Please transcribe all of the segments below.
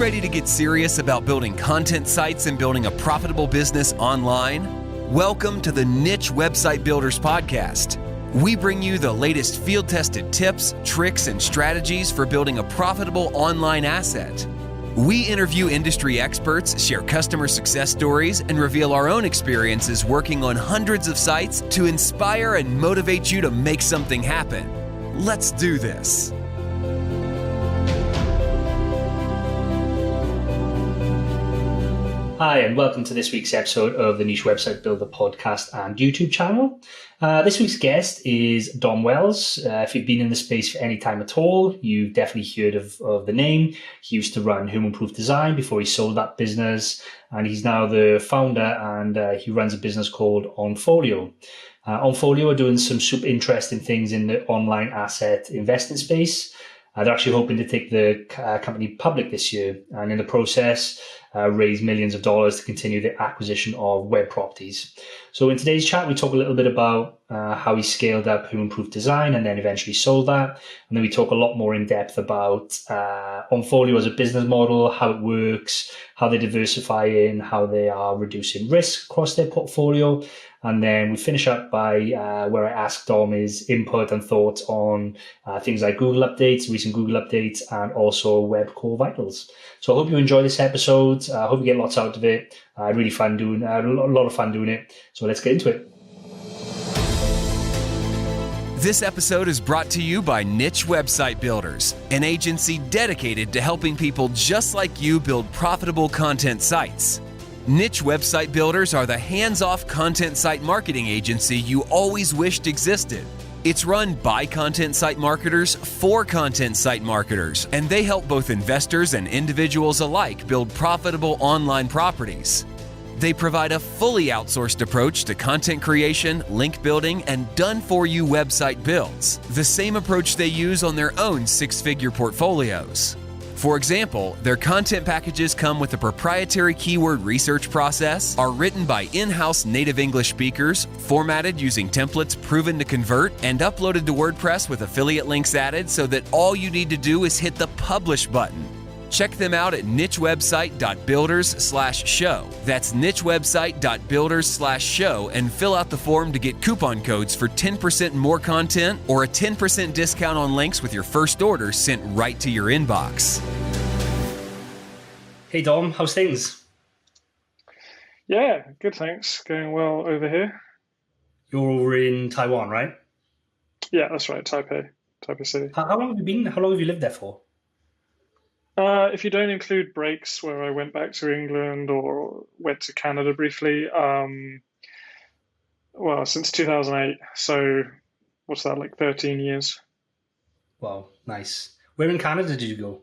ready to get serious about building content sites and building a profitable business online? Welcome to the Niche Website Builders Podcast. We bring you the latest field-tested tips, tricks, and strategies for building a profitable online asset. We interview industry experts, share customer success stories, and reveal our own experiences working on hundreds of sites to inspire and motivate you to make something happen. Let's do this. Hi, and welcome to this week's episode of the Niche Website Builder podcast and YouTube channel. This week's guest is Dom Wells. If you've been in the space for any time at all, you've definitely heard of the name. He used to run Home Improved Design before he sold that business, and he's now the founder and he runs a business called OnFolio. OnFolio are doing some super interesting things in the online asset investing space. They're actually hoping to take the company public this year, and in the process, raise millions of dollars to continue the acquisition of web properties. So in today's chat, we talk a little bit about how he scaled up Home Improved Design and then eventually sold that. And then we talk a lot more in depth about OnFolio as a business model, how it works, how they diversify in, how they are reducing risk across their portfolio. And then we finish up by where I ask Dom his input and thoughts on things like Google updates, recent Google updates, and also web core vitals. So I hope you enjoy this episode. I hope you get lots out of it. Really fun doing a lot of fun doing it. So let's get into it. This episode is brought to you by Niche Website Builders, an agency dedicated to helping people just like you build profitable content sites. Niche Website Builders are the hands-off content site marketing agency you always wished existed. It's run by content site marketers for content site marketers, and they help both investors and individuals alike build profitable online properties. They provide a fully outsourced approach to content creation, link building, and done-for-you website builds, the same approach they use on their own six-figure portfolios. For example, their content packages come with a proprietary keyword research process, are written by in-house native English speakers, formatted using templates proven to convert, and uploaded to WordPress with affiliate links added so that all you need to do is hit the publish button. Check them out at nichewebsite.builders/show. That's nichewebsite.builders/show and fill out the form to get coupon codes for 10% more content or a 10% discount on links with your first order sent right to your inbox. Hey Dom, how's things? Yeah, good thanks. Going well over here. You're over in Taiwan, right? Yeah, that's right, Taipei City. How long have you been? How long have you lived there for? If you don't include breaks where I went back to England or went to Canada briefly, well, since 2008. So what's that, like 13 years? Wow, nice. Where in Canada did you go?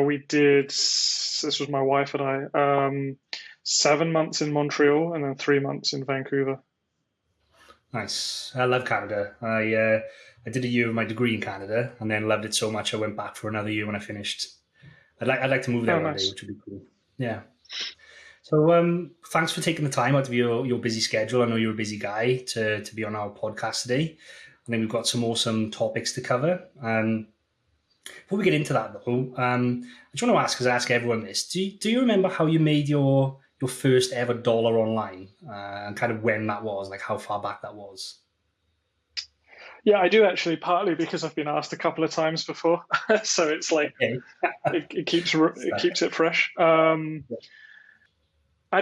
We did, this was my wife and I, 7 months in Montreal and then 3 months in Vancouver. Nice. I love Canada. I did a year of my degree in Canada and then loved it so much I went back for another year when I finished. I'd like to move there one day, which would be cool. Yeah. So thanks for taking the time out of your busy schedule. I know you're a busy guy to be on our podcast today. I think we've got some awesome topics to cover. Before we get into that though, I just want to ask, because I ask everyone this, do you remember how you made your first ever dollar online and kind of when that was, like how far back that was? Yeah, I do actually, partly because I've been asked a couple of times before. So it's like, okay. it keeps it fresh. I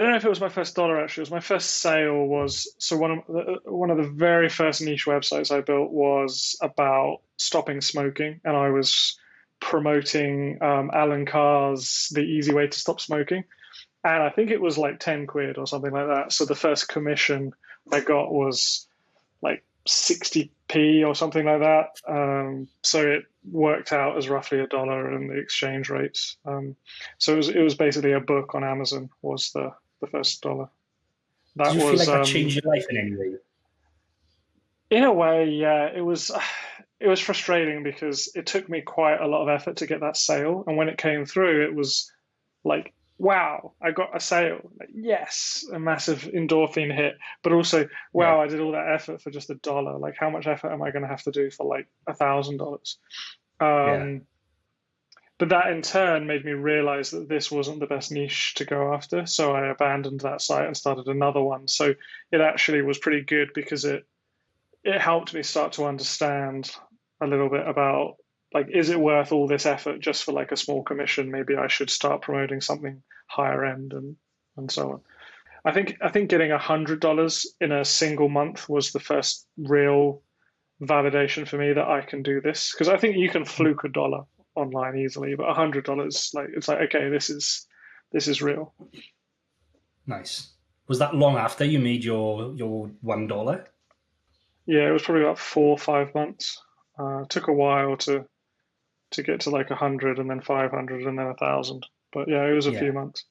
don't know if it was my first dollar actually. It was my first sale so one of the very first niche websites I built was about stopping smoking, and I was promoting Alan Carr's The Easy Way to Stop Smoking. And I think it was like 10 quid or something like that. So the first commission I got was like 60p or something like that. So it worked out as roughly $1 in the exchange rates. So it was basically a book on Amazon was the first dollar. Did you feel like that changed your life in any way? In a way, yeah. It was frustrating because it took me quite a lot of effort to get that sale. And when it came through, it was like, wow, I got a sale. Like, yes, a massive endorphin hit. But also, wow, I did all that effort for just $1. Like, how much effort am I going to have to do for like $1,000? But that in turn made me realize that this wasn't the best niche to go after. So I abandoned that site and started another one. So it actually was pretty good because it helped me start to understand a little bit about, like, is it worth all this effort just for like a small commission? Maybe I should start promoting something higher end and so on. I think getting $100 in a single month was the first real validation for me that I can do this, because I think you can fluke a dollar online easily, but $100, like, it's like, okay, this is real. Nice. Was that long after you made your $1? Yeah, it was probably about 4 or 5 months. It took a while to get to like 100 and then 500 and then 1,000. But yeah, it was a few months.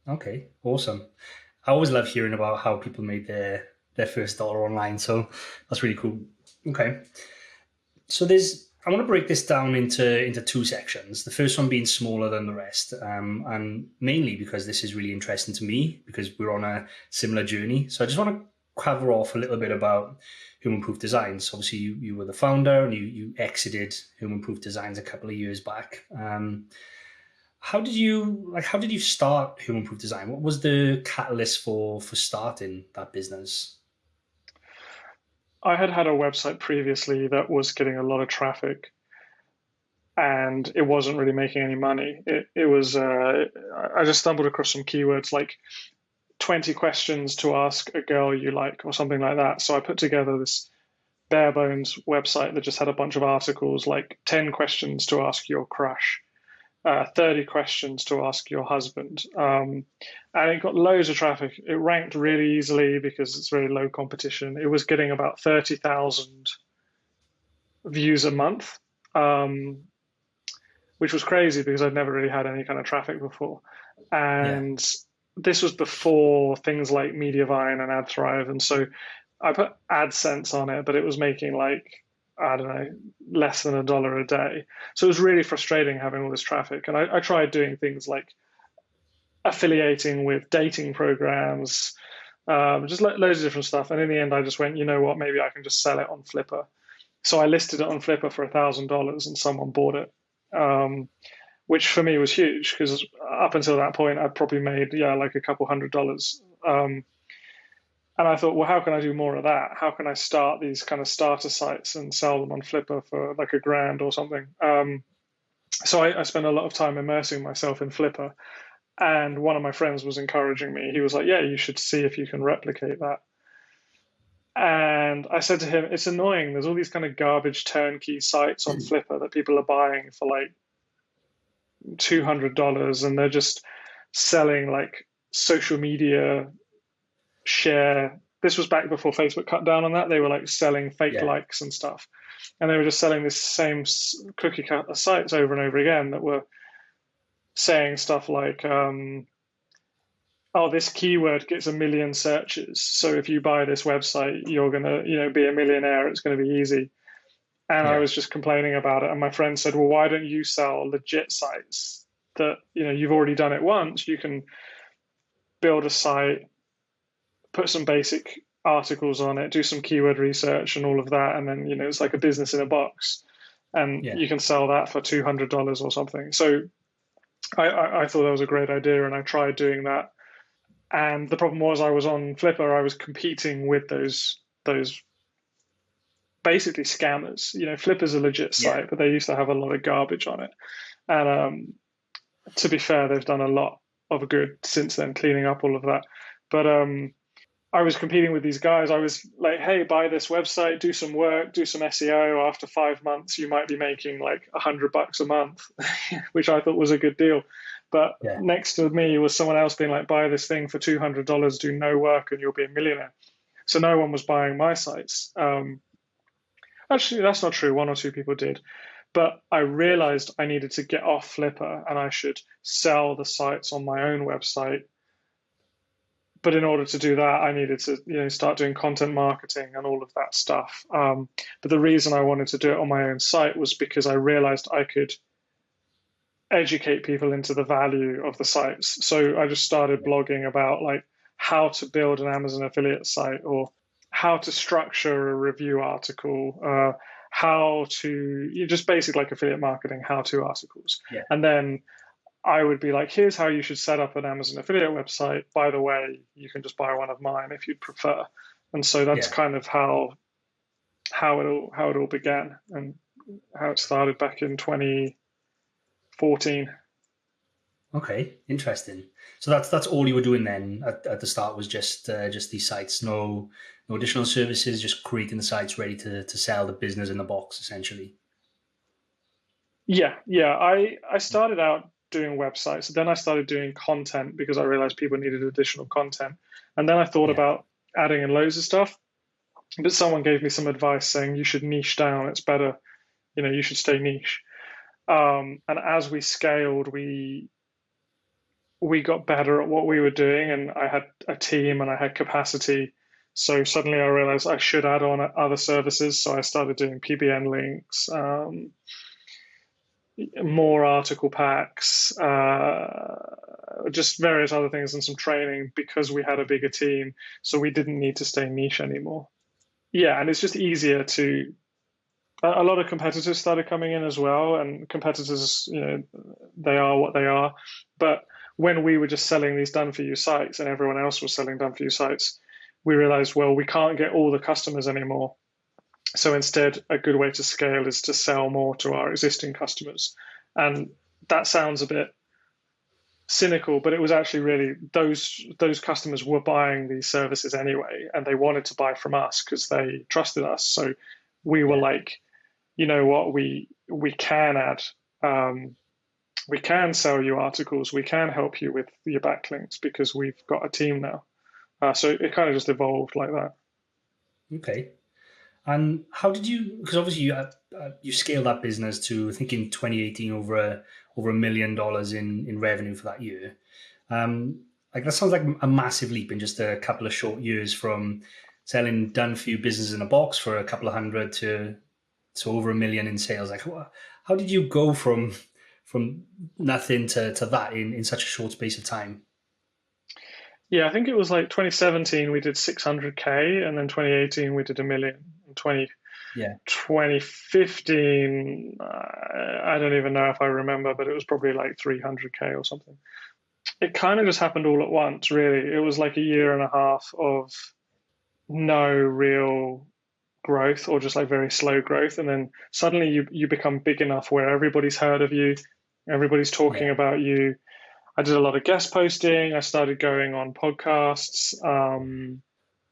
Okay, awesome. I always love hearing about how people made their first dollar online. So that's really cool. Okay. So I want to break this down into two sections. The first one being smaller than the rest, and mainly because this is really interesting to me because we're on a similar journey. So I just want to cover off a little bit about Human Proof Designs. Obviously, you were the founder and you exited Human Proof Designs a couple of years back. How did you start Human Proof Design? What was the catalyst for starting that business? I had a website previously that was getting a lot of traffic, and it wasn't really making any money. It was I just stumbled across some keywords like 20 questions to ask a girl you like or something like that. So I put together this bare bones website that just had a bunch of articles like 10 questions to ask your crush, 30 questions to ask your husband. And it got loads of traffic. It ranked really easily because it's very low competition. It was getting about 30,000 views a month, which was crazy because I'd never really had any kind of traffic before. And this was before things like Mediavine and AdThrive. And so I put AdSense on it, but it was making like, I don't know, less than $1 a day. So it was really frustrating having all this traffic. And I tried doing things like affiliating with dating programs, just loads of different stuff. And in the end, I just went, you know what, maybe I can just sell it on Flipper. So I listed it on Flipper for $1,000 and someone bought it, which for me was huge because up until that point, I'd probably made, like a couple $100. And I thought, well, how can I do more of that? How can I start these kind of starter sites and sell them on Flipper for like $1,000 or something? So I spent a lot of time immersing myself in Flipper. And one of my friends was encouraging me. He was like, yeah, you should see if you can replicate that. And I said to him, it's annoying. There's all these kind of garbage turnkey sites on Flipper that people are buying for like $200, and they're just selling like social media share. This was back before Facebook cut down on that. They were like selling fake likes and stuff. And they were just selling this same cookie cutter sites over and over again that were saying stuff like, oh, this keyword gets 1 million searches. So if you buy this website, you're going to, be a millionaire. It's going to be easy. And I was just complaining about it. And my friend said, well, why don't you sell legit sites that, you've already done it once. You can build a site, put some basic articles on it, do some keyword research and all of that. And then, it's like a business in a box. And you can sell that for $200 or something. So I thought that was a great idea. And I tried doing that. And the problem was I was on Flipper. I was competing with those basically scammers. Flipper's a legit site, but they used to have a lot of garbage on it. And to be fair, they've done a lot of good since then, cleaning up all of that. But I was competing with these guys. I was like, hey, buy this website, do some work, do some SEO. After 5 months, you might be making like $100 a month, which I thought was a good deal. But next to me was someone else being like, buy this thing for $200, do no work, and you'll be a millionaire. So no one was buying my sites. Actually, that's not true. 1 or 2 people did. But I realized I needed to get off Flipper and I should sell the sites on my own website. But in order to do that, I needed to start doing content marketing and all of that stuff. But the reason I wanted to do it on my own site was because I realized I could educate people into the value of the sites. So I just started blogging about like how to build an Amazon affiliate site, or how to structure a review article, just basic like affiliate marketing how-to articles. Yeah. And then I would be like, here's how you should set up an Amazon affiliate website. By the way, you can just buy one of mine if you'd prefer. And so that's kind of how it all began and how it started back in 2014. Okay, interesting. So that's all you were doing then at the start, was just these sites, no additional services, just creating the sites ready to sell the business in the box, essentially. Yeah. I started out doing websites. Then I started doing content because I realized people needed additional content. And then I thought about adding in loads of stuff. But someone gave me some advice saying you should niche down. It's better, you should stay niche. And as we scaled, we got better at what we were doing, and I had a team and I had capacity. So suddenly I realized I should add on other services. So I started doing PBN links, more article packs, just various other things, and some training because we had a bigger team. So we didn't need to stay niche anymore. Yeah, and it's just easier to. A lot of competitors started coming in as well, and competitors, they are what they are. But when we were just selling these done-for-you sites and everyone else was selling done-for-you sites, we realized, well, we can't get all the customers anymore. So instead, a good way to scale is to sell more to our existing customers. And that sounds a bit cynical, but it was actually really those customers were buying these services anyway, and they wanted to buy from us because they trusted us. So we were like, you know what, we can add, we can sell you articles, we can help you with your backlinks because we've got a team now. So it kind of just evolved like that. Okay. And how did you? Because obviously you scaled that business to, I think in 2018 over $1 million in revenue for that year. Like that sounds like a massive leap in just a couple of short years, from selling done for you business in a box for a couple of hundred to over $1 million in sales. Like, how did you go from nothing to that in such a short space of time? Yeah, I think it was like 2017 we did 600K, and then 2018 we did $1 million. 2015, I don't even know if I remember, but it was probably like 300K or something. It kind of just happened all at once, really. It was like a year and a half of no real growth, or just like very slow growth, and then suddenly you become big enough where everybody's heard of you, everybody's talking about you. I did a lot of guest posting. I started going on podcasts.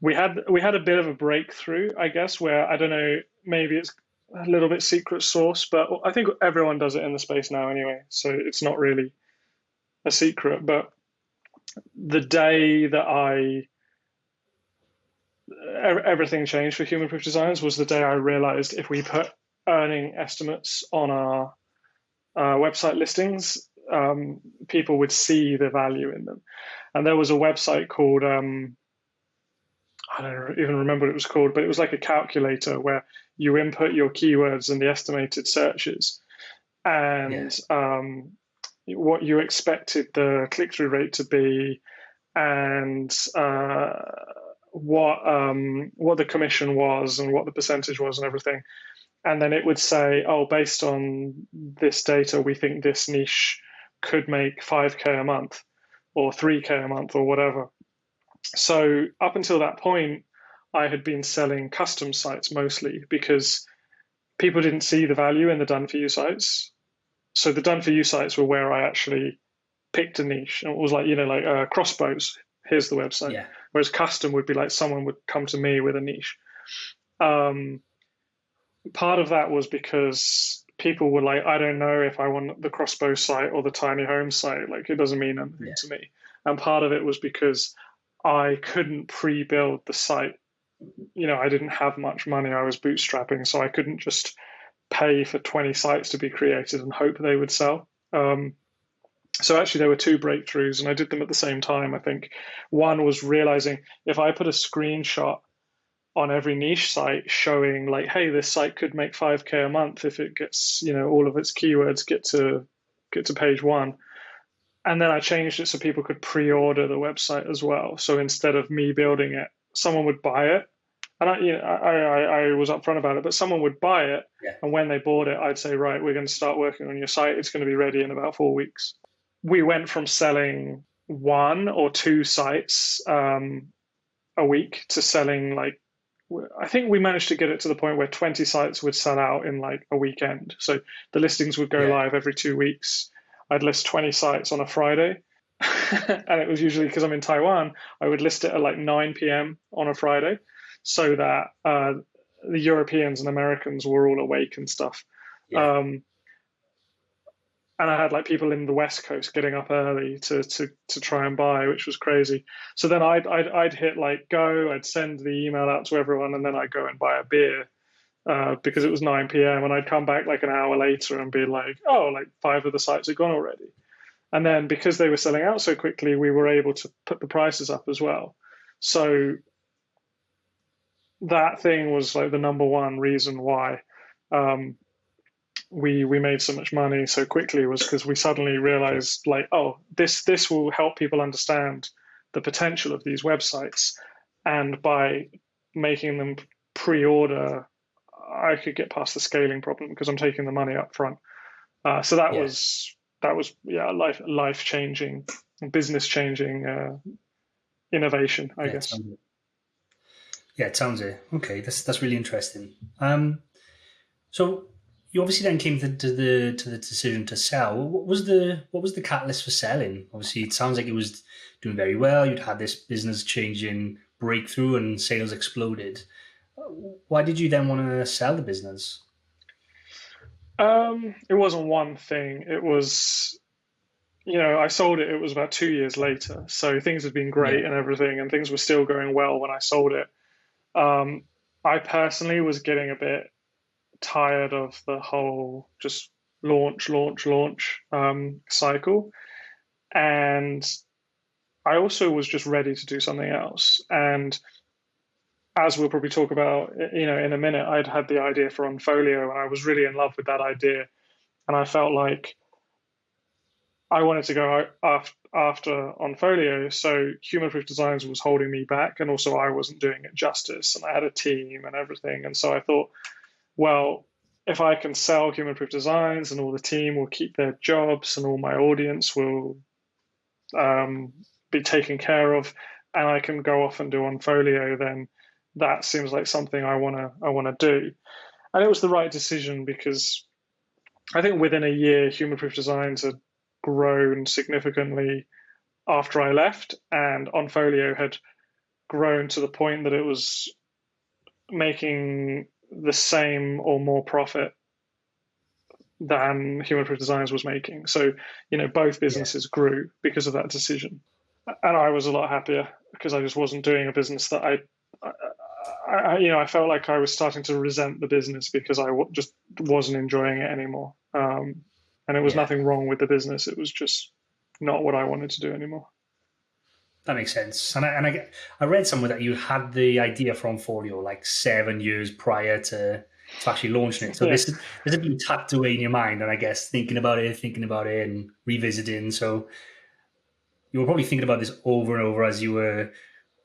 We had a bit of a breakthrough, I guess, where, I don't know, maybe it's a little bit secret sauce, but I think everyone does it in the space now anyway, so it's not really a secret. But the day that everything changed for human proof designs was the day I realized if we put earning estimates on our website listings, people would see the value in them. And there was a website called, I don't even remember what it was called, but it was like a calculator where you input your keywords and the estimated searches, and what you expected the click-through rate to be, and what the commission was and what the percentage was and everything. And then it would say, oh, based on this data, we think this niche could make 5K a month or 3K a month or whatever. So up until that point, I had been selling custom sites mostly because people didn't see the value in the done-for-you sites. So the done-for-you sites were where I actually picked a niche, and it was like, like crossbows, here's the website. Yeah. Whereas custom would be like someone would come to me with a niche. Part of that was because people were like, I don't know if I want the crossbow site or the tiny home site. Like, it doesn't mean anything to me. And part of it was because I couldn't pre-build the site. I didn't have much money. I was bootstrapping, so I couldn't just pay for 20 sites to be created and hope they would sell. So actually there were two breakthroughs, and I did them at the same time, I think. One was realizing if I put a screenshot on every niche site showing like, hey, this site could make 5K a month if it gets, all of its keywords get to page one. And then I changed it so people could pre-order the website as well. So instead of me building it, someone would buy it And I was upfront about it, but someone would buy it, and when they bought it, I'd say, right, we're going to start working on your site. It's going to be ready in about 4 weeks. We went from selling 1 or 2 sites a week to selling I think we managed to get it to the point where 20 sites would sell out in like a weekend. So the listings would go live every 2 weeks. I'd list 20 sites on a Friday. And it was usually, because I'm in Taiwan, I would list it at like 9 p.m. on a Friday, so that the Europeans and Americans were all awake and stuff. And I had like people in the West Coast getting up early to try and buy, which was crazy. So then I'd hit like go, I'd send the email out to everyone, and then I'd go and buy a beer because it was 9 p.m. and I'd come back like an hour later and be like, oh, like 5 of the sites are gone already. And then because they were selling out so quickly, we were able to put the prices up as well. So that thing was like the number one reason why we made so much money so quickly, was because we suddenly realized like, oh, this will help people understand the potential of these websites. And by making them pre-order, I could get past the scaling problem because I'm taking the money up front. So that was life changing, business changing innovation, I guess. It sounds it. Okay, that's really interesting. So you obviously then came to the decision to sell. What was the catalyst for selling? Obviously, it sounds like it was doing very well. You'd had this business changing breakthrough, and sales exploded. Why did you then want to sell the business? It wasn't one thing. It was, I sold it. It was about 2 years later. So things had been great and everything, and things were still going well when I sold it. I personally was getting a bit tired of the whole just launch cycle. And I also was just ready to do something else. And as we'll probably talk about, in a minute, I'd had the idea for OnFolio, and I was really in love with that idea. And I felt like I wanted to go after OnFolio. So Human Proof Designs was holding me back, and also I wasn't doing it justice, and I had a team and everything. And so I thought, well, if I can sell Human Proof Designs and all the team will keep their jobs and all my audience will be taken care of, and I can go off and do OnFolio, then that seems like something I want to do. And it was the right decision, because I think within a year, Human Proof Designs had grown significantly after I left, and OnFolio had grown to the point that it was making the same or more profit than Human Proof Designs was making. So, both businesses grew because of that decision. And I was a lot happier because I just wasn't doing a business that I felt like I was starting to resent the business because I just wasn't enjoying it anymore. And it was nothing wrong with the business. It was just not what I wanted to do anymore. That makes sense. And I read somewhere that you had the idea for OnFolio like 7 years prior to actually launching it. So this has been tucked away in your mind, and I guess thinking about it and revisiting. So you were probably thinking about this over and over as you were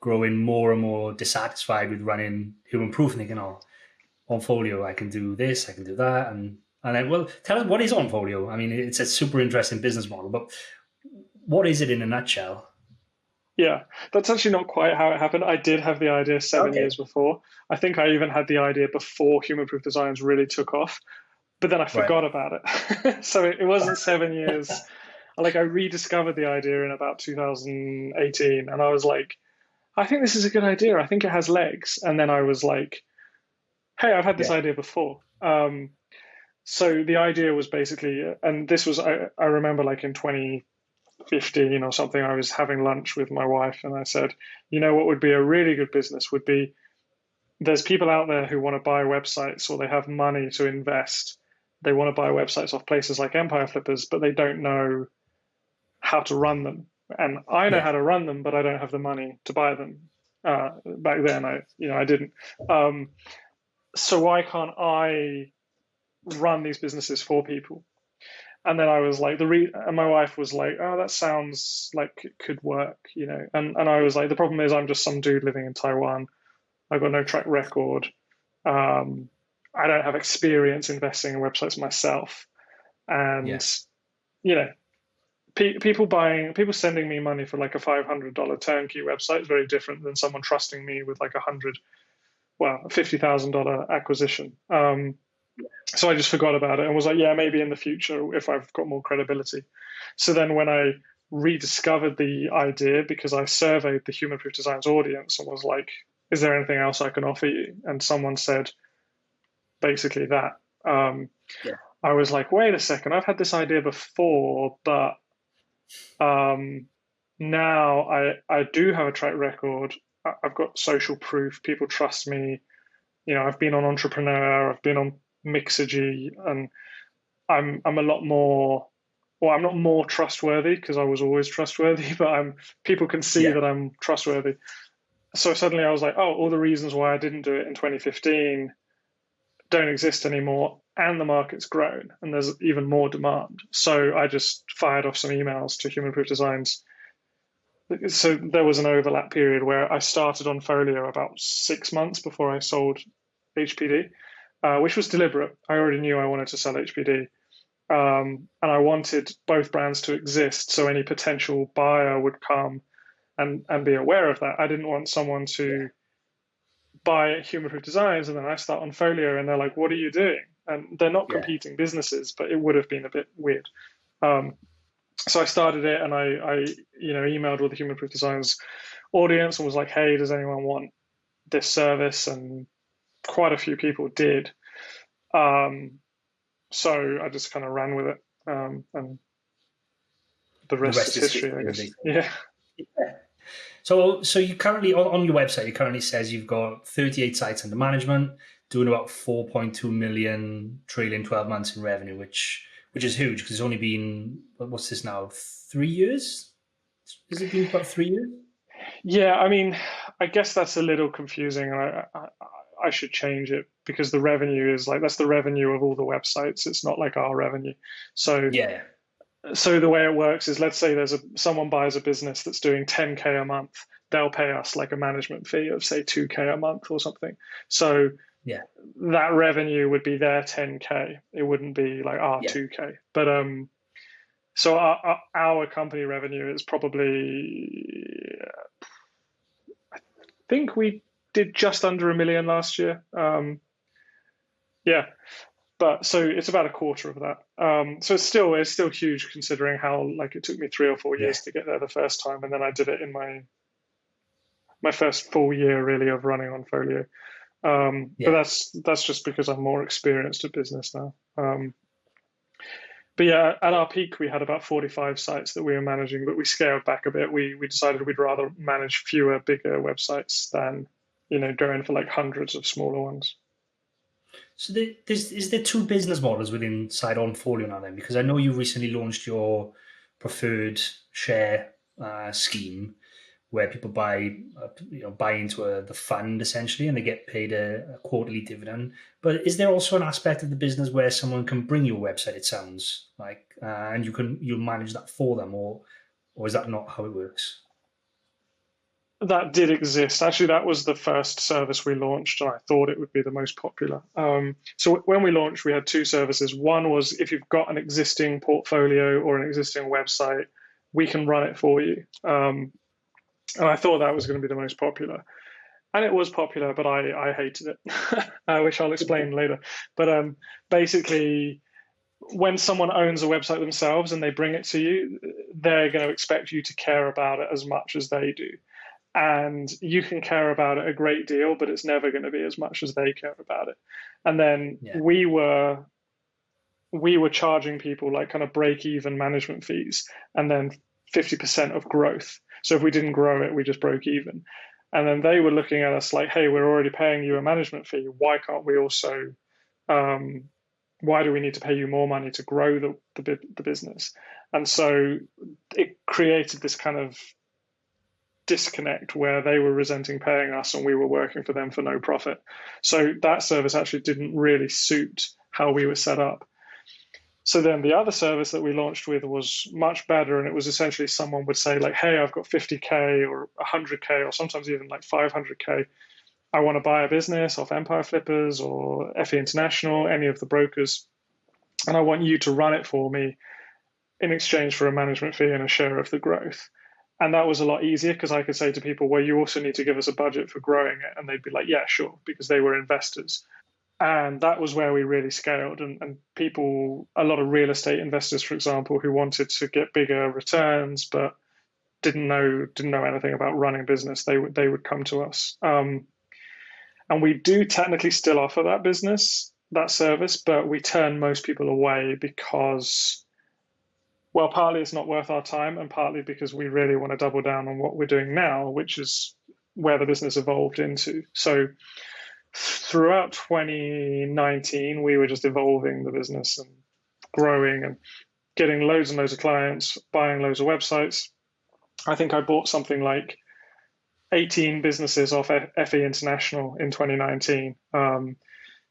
growing more and more dissatisfied with running Human Proof, thinking, OnFolio, I can do this, I can do that. And then, well, tell us, what is OnFolio? I mean, it's a super interesting business model, but what is it in a nutshell? Yeah, that's actually not quite how it happened. I did have the idea 7 years before. I think I even had the idea before Human Proof Designs really took off, but then I forgot about it. So it wasn't 7 years. Like, I rediscovered the idea in about 2018, and I was like, I think this is a good idea. I think it has legs. And then I was like, hey, I've had this idea before. So the idea was basically, and this was, I remember like in 2015 or something, I was having lunch with my wife, and I said, what would be a really good business would be, there's people out there who want to buy websites, or they have money to invest. They want to buy websites off places like Empire Flippers, but they don't know how to run them. And I know how to run them, but I don't have the money to buy them. Back then, I didn't. So why can't I run these businesses for people? And then I was like, and my wife was like, oh, that sounds like it could work, And I was like, the problem is I'm just some dude living in Taiwan. I've got no track record. I don't have experience investing in websites myself. And, you know, people sending me money for like a $500 turnkey website is very different than someone trusting me with like a $50,000 acquisition. So I just forgot about it and was like, yeah, maybe in the future if I've got more credibility. So then when I rediscovered the idea, because I surveyed the Human Proof Designs audience and was like, is there anything else I can offer you? And someone said basically that. I was like, wait a second, I've had this idea before, but now I do have a track record. I've got social proof. People trust me. You know, I've been on Entrepreneur, I've been on Mixergy, and I'm a lot more. Well, I'm not more trustworthy because I was always trustworthy, but people can see that I'm trustworthy. So suddenly I was like, oh, all the reasons why I didn't do it in 2015 don't exist anymore, and the market's grown, and there's even more demand. So I just fired off some emails to Human Proof Designs. So there was an overlap period where I started OnFolio about 6 months before I sold HPD, which was deliberate. I already knew I wanted to sell HPD. And I wanted both brands to exist, so any potential buyer would come and be aware of that. I didn't want someone to buy Human Proof Designs and then I start OnFolio and they're like, what are you doing? And they're not competing businesses, but it would have been a bit weird. So I started it and I emailed with the Human Proof Designs audience and was like, hey, does anyone want this service? And quite a few people did. So I just kind of ran with it, and the rest is history, I guess. Yeah. So you currently, on your website, it currently says you've got 38 sites under management, doing about 4.2 million trailing 12 months in revenue, which is huge because it's only been, what's this now, 3 years? Has it been about 3 years? Yeah, I mean, I guess that's a little confusing. I should change it because the revenue is like, that's the revenue of all the websites. It's not like our revenue. So the way it works is, let's say someone buys a business that's doing 10K a month. They'll pay us like a management fee of say 2K a month or something. So that revenue would be their 10K. It wouldn't be like our 2K. But so our company revenue is probably, I think we did just under $1 million last year. But so it's about a quarter of that. So it's still huge considering how like it took me 3 or 4 years to get there the first time, and then I did it in my first full year really of running OnFolio. But that's just because I'm more experienced at business now. But yeah, at our peak we had about 45 sites that we were managing, but we scaled back a bit. We decided we'd rather manage fewer, bigger websites than going for like hundreds of smaller ones. So is there two business models within inside OnFolio now then? Because I know you recently launched your preferred share scheme where people buy into the fund essentially, and they get paid a quarterly dividend. But is there also an aspect of the business where someone can bring you a website? It sounds like, and you'll manage that for them, or is that not how it works? That did exist. Actually, that was the first service we launched, and I thought it would be the most popular. So when we launched, we had two services. One was if you've got an existing portfolio or an existing website, we can run it for you. And I thought that was going to be the most popular. And it was popular, but I hated it, which I'll explain later. But basically, when someone owns a website themselves and they bring it to you, they're going to expect you to care about it as much as they do. And you can care about it a great deal, but it's never going to be as much as they care about it. And then we were charging people like kind of break-even management fees and then 50% of growth. So if we didn't grow it, we just broke even. And then they were looking at us like, hey, we're already paying you a management fee. Why can't we also, why do we need to pay you more money to grow the business? And so it created this kind of disconnect where they were resenting paying us and we were working for them for no profit. So that service actually didn't really suit how we were set up. So then the other service that we launched with was much better, and it was essentially someone would say like, hey, I've got 50K or 100K or sometimes even like 500K. I want to buy a business off Empire Flippers or FE International, any of the brokers, and I want you to run it for me in exchange for a management fee and a share of the growth. And that was a lot easier because I could say to people, well, you also need to give us a budget for growing it. And they'd be like, yeah, sure, because they were investors. And that was where we really scaled. And people, a lot of real estate investors, for example, who wanted to get bigger returns, but didn't know anything about running business, they would come to us. And we do technically still offer that business, that service, but we turn most people away because, well, partly it's not worth our time, and partly because we really want to double down on what we're doing now, which is where the business evolved into. So throughout 2019, we were just evolving the business and growing and getting loads and loads of clients, buying loads of websites. I think I bought something like 18 businesses off FE International in 2019.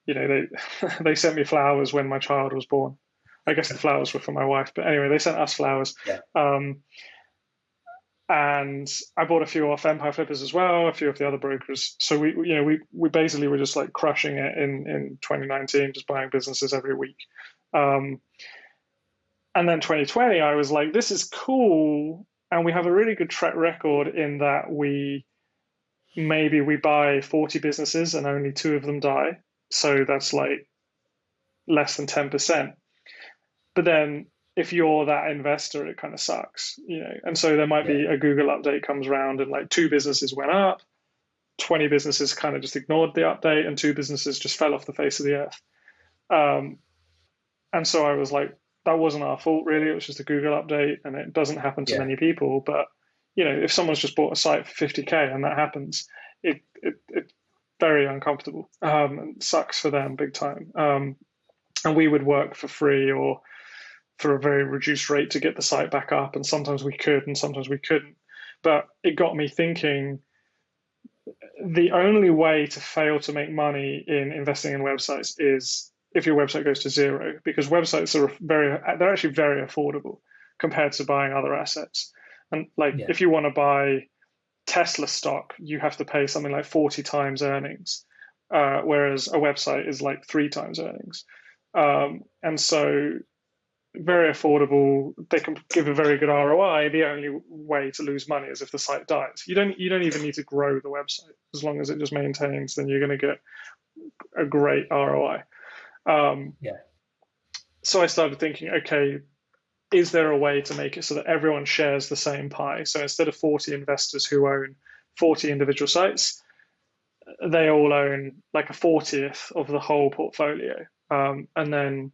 They sent me flowers when my child was born. I guess the flowers were for my wife, but anyway, they sent us flowers. Yeah. And I bought a few off Empire Flippers as well, a few of the other brokers. So we basically were just like crushing it in 2019, just buying businesses every week. And then 2020, I was like, this is cool. And we have a really good track record in that we buy 40 businesses and only 2 of them die. So that's like less than 10%. But then if you're that investor, it kind of sucks, And so there might be a Google update comes around and like 2 businesses went up, 20 businesses kind of just ignored the update, and 2 businesses just fell off the face of the earth. And so I was like, that wasn't our fault, really. It was just a Google update, and it doesn't happen to many people. But if someone's just bought a site for 50K and that happens, it's very uncomfortable. And sucks for them big time. And we would work for free or for a very reduced rate to get the site back up. And sometimes we could, and sometimes we couldn't. But it got me thinking, the only way to fail to make money in investing in websites is if your website goes to zero, because websites they're actually very affordable compared to buying other assets. And if you want to buy Tesla stock, you have to pay something like 40 times earnings, whereas a website is like 3 times earnings. And so very affordable. They can give a very good ROI. The only way to lose money is if the site dies. You don't even need to grow the website. As long as it just maintains, then you're going to get a great ROI. So I started thinking, okay, is there a way to make it so that everyone shares the same pie? So instead of 40 investors who own 40 individual sites, they all own like a 40th of the whole portfolio. And then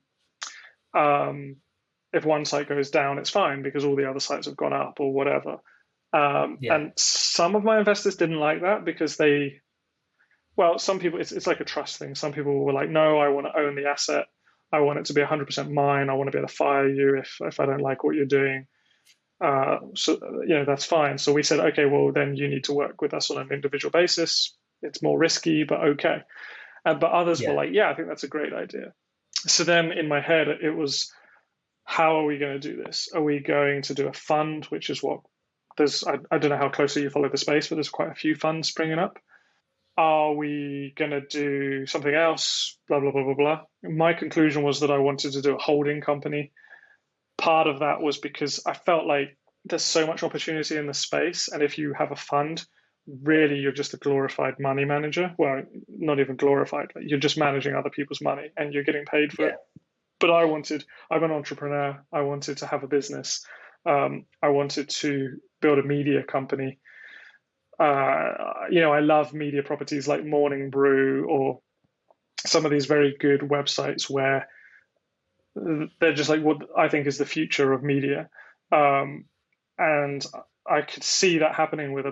if one site goes down, it's fine because all the other sites have gone up or whatever. And some of my investors didn't like that because some people, it's like a trust thing. Some people were like, no, I want to own the asset. I want it to be 100% mine. I want to be able to fire you if I don't like what you're doing. That's fine. So we said, okay, well, then you need to work with us on an individual basis. It's more risky, but okay. But others were like, yeah, I think that's a great idea. So then in my head, it was, how are we going to do this? Are we going to do a fund, which is what there's, I don't know how closely you follow the space, but there's quite a few funds springing up. Are we going to do something else? Blah, blah, blah, blah, blah. My conclusion was that I wanted to do a holding company. Part of that was because I felt like there's so much opportunity in the space. And if you have a fund, really, you're just a glorified money manager. Well, not even glorified. You're just managing other people's money and you're getting paid for it. But I'm an entrepreneur. I wanted to have a business. I wanted to build a media company. I love media properties like Morning Brew or some of these very good websites where they're just like what I think is the future of media. And I could see that happening with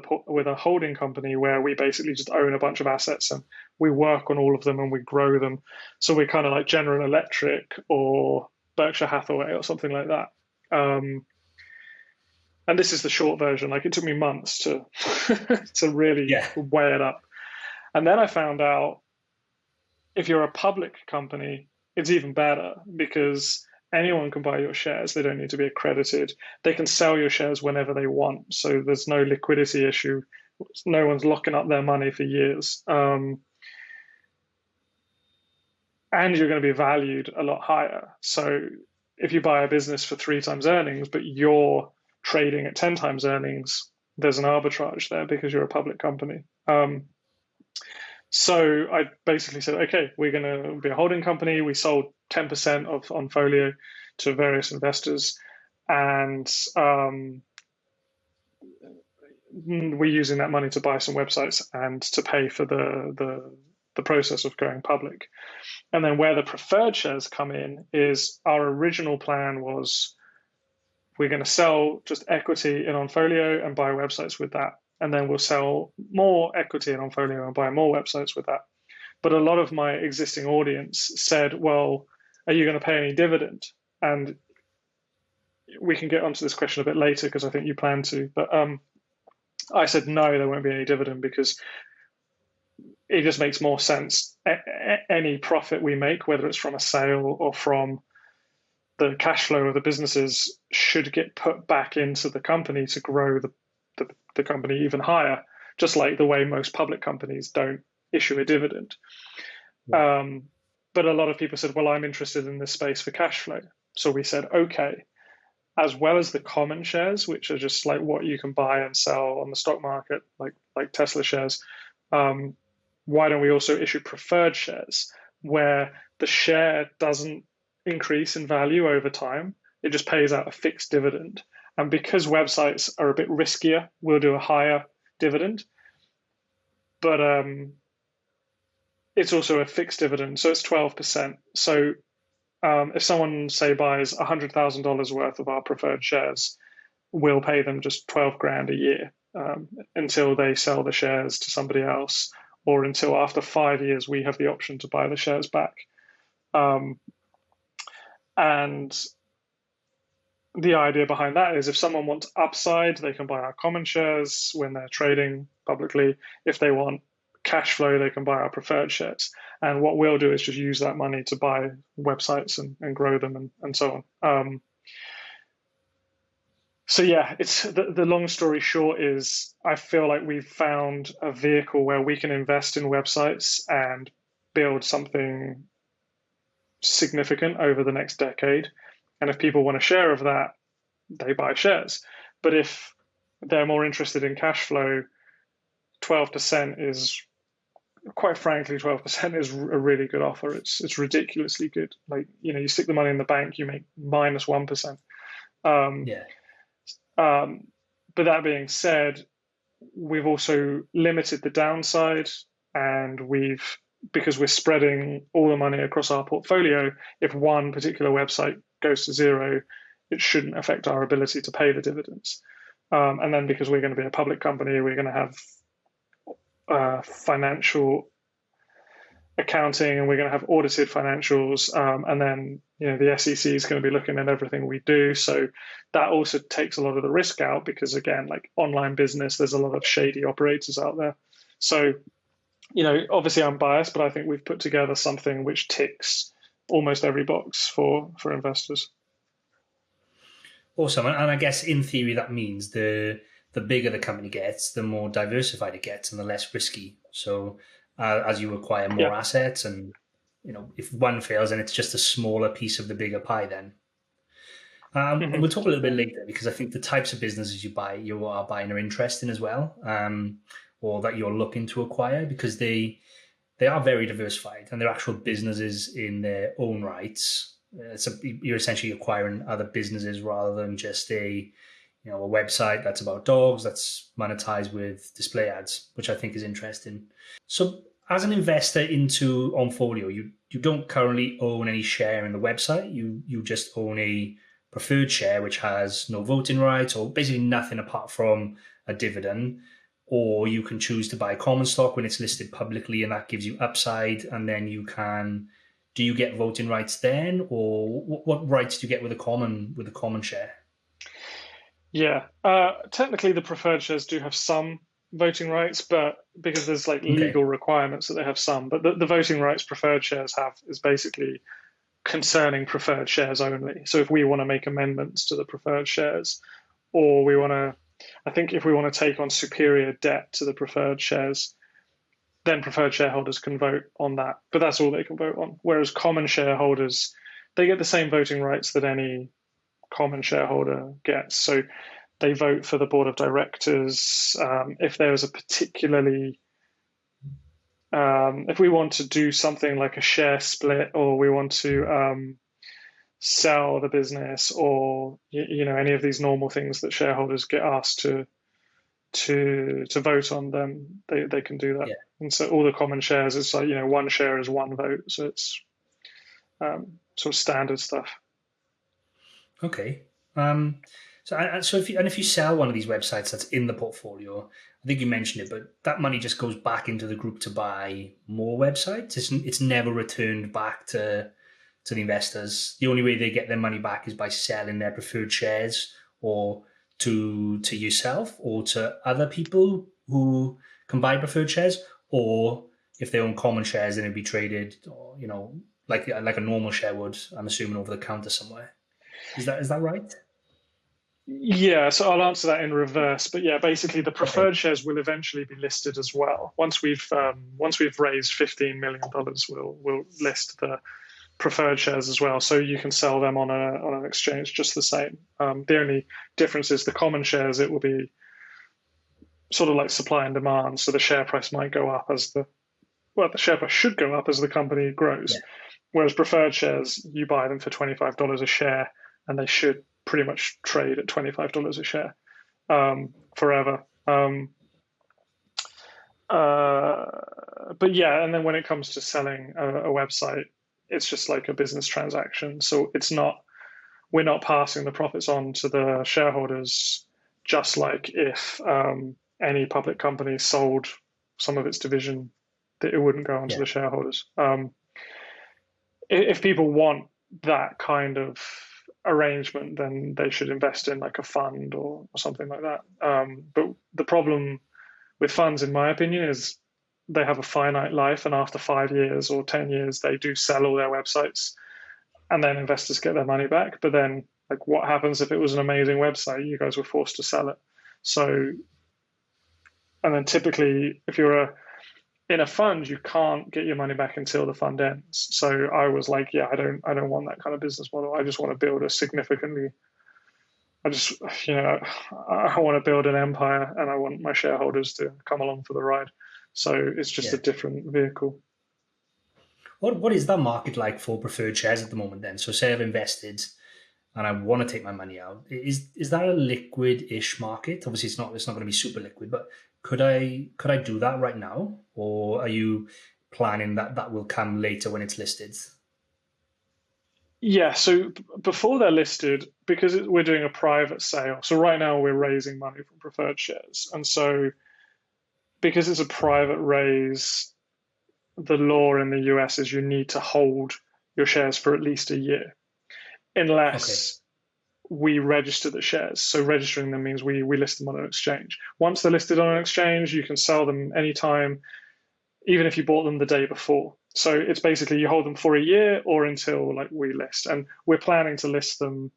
a holding company where we basically just own a bunch of assets and we work on all of them and we grow them. So we're kind of like General Electric or Berkshire Hathaway or something like that. And this is the short version. Like it took me months to to really weigh it up. And then I found out if you're a public company, it's even better because anyone can buy your shares. They don't need to be accredited. They can sell your shares whenever they want. So there's no liquidity issue No one's locking up their money for years. And you're going to be valued a lot higher. So if you buy a business for 3 times earnings, but you're trading at 10 times earnings, there's an arbitrage there because you're a public company. So I basically said, okay, we're going to be a holding company. We sold 10% of OnFolio to various investors, and we're using that money to buy some websites and to pay for the process of going public. And then where the preferred shares come in is our original plan was we're going to sell just equity in OnFolio and buy websites with that. And then we'll sell more equity in OnFolio and buy more websites with that. But a lot of my existing audience said, well, are you going to pay any dividend? And we can get onto this question a bit later because I think you plan to. But I said, no, there won't be any dividend because it just makes more sense. Any profit we make, whether it's from a sale or from the cash flow of the businesses, should get put back into the company to grow the company even higher, just like the way most public companies don't issue a dividend. Yeah. But a lot of people said, well, I'm interested in this space for cash flow. So we said, okay, as well as the common shares, which are just like what you can buy and sell on the stock market, like Tesla shares, why don't we also issue preferred shares where the share doesn't increase in value over time? It just pays out a fixed dividend. And because websites are a bit riskier, we'll do a higher dividend. But it's also a fixed dividend, so it's 12%. So if someone, say, buys $100,000 worth of our preferred shares, we'll pay them just 12 grand a year until they sell the shares to somebody else, or until after 5 years we have the option to buy the shares back. And the idea behind that is if someone wants upside, they can buy our common shares when they're trading publicly. If they want cash flow, they can buy our preferred shares. And what we'll do is just use that money to buy websites and grow them and so on. So yeah, it's the long story short is I feel like we've found a vehicle where we can invest in websites and build something significant over the next decade. And if people want a share of that, they buy shares. But if they're more interested in cash flow, 12% is, quite frankly, 12% is a really good offer. It's ridiculously good. Like, you stick the money in the bank, you make minus 1%. But that being said, we've also limited the downside, and because we're spreading all the money across our portfolio, if one particular website goes to zero, it shouldn't affect our ability to pay the dividends. And then because we're going to be a public company, we're going to have financial accounting, and we're going to have audited financials, and then the SEC is going to be looking at everything we do. So that also takes a lot of the risk out, because again, like online business, there's a lot of shady operators out there. So obviously I'm biased, but I think we've put together something which ticks almost every box for investors. Awesome. And I guess in theory that means the bigger the company gets, the more diversified it gets and the less risky. So as you acquire more assets, and if one fails, then it's just a smaller piece of the bigger pie then. And we'll talk a little bit later, because I think the types of businesses you are buying are interesting as well, or that you're looking to acquire, because they are very diversified and they're actual businesses in their own rights. You're essentially acquiring other businesses rather than just a website that's about dogs that's monetized with display ads, which I think is interesting. So as an investor into OnFolio, you don't currently own any share in the website. You just own a preferred share, which has no voting rights or basically nothing apart from a dividend. Or you can choose to buy common stock when it's listed publicly, and that gives you upside. And then do you get voting rights then, or what rights do you get with a common share? Yeah, technically the preferred shares do have some voting rights, but because there's legal requirements that they have some. But the voting rights preferred shares have is basically concerning preferred shares only. So if we want to make amendments to the preferred shares, or we want to I think if we want to take on superior debt to the preferred shares, then preferred shareholders can vote on that, but that's all they can vote on. Whereas common shareholders, they get the same voting rights that any common shareholder gets. So they vote for the board of directors. If there is a particularly, if we want to do something like a share split, or we want to sell the business, or any of these normal things that shareholders get asked to vote on, then they can do that. Yeah. And so all the common shares, it's like one share is one vote, so it's sort of standard stuff. Okay. So if you sell one of these websites that's in the portfolio, I think you mentioned it, but that money just goes back into the group to buy more websites. It's never returned back to the investors. The only way they get their money back is by selling their preferred shares, or to yourself, or to other people who can buy preferred shares, or if they own common shares, then it'd be traded, or like a normal share would, I'm assuming, over the counter somewhere. Is that right? Yeah, so I'll answer that in reverse. But yeah, basically the preferred shares will eventually be listed as well. Once we've raised $15 million, we'll list the preferred shares as well. So you can sell them on an exchange just the same. The only difference is the common shares, it will be sort of like supply and demand. So the share price might go up the share price should go up as the company grows. Yeah. Whereas preferred shares, you buy them for $25 a share, and they should pretty much trade at $25 a share forever. But yeah, and then when it comes to selling a website, it's just like a business transaction. So we're not passing the profits on to the shareholders, just like if any public company sold some of its division, that it wouldn't go on to the shareholders. If people want that kind of arrangement, then they should invest in like a fund or something like that. But the problem with funds, in my opinion, is they have a finite life, and after 5 years or 10 years, they do sell all their websites, and then investors get their money back. But then, like, what happens if it was an amazing website? You guys were forced to sell it. So, and then typically, if you're in a fund, you can't get your money back until the fund ends. So I was like, yeah, I don't want that kind of business model. I just want to build I want to build an empire, and I want my shareholders to come along for the ride. So it's just a different vehicle. What is that market like for preferred shares at the moment then? So say I've invested and I want to take my money out. Is that a liquid-ish market? Obviously it's not going to be super liquid, but could I do that right now? Or are you planning that will come later when it's listed? Yeah, so before they're listed, because we're doing a private sale, so right now we're raising money from preferred shares. And so because it's a private raise, the law in the US is you need to hold your shares for at least a year, unless we register the shares. So registering them means we list them on an exchange. Once they're listed on an exchange, you can sell them anytime, even if you bought them the day before. So it's basically you hold them for a year or until like we list. And we're planning to list them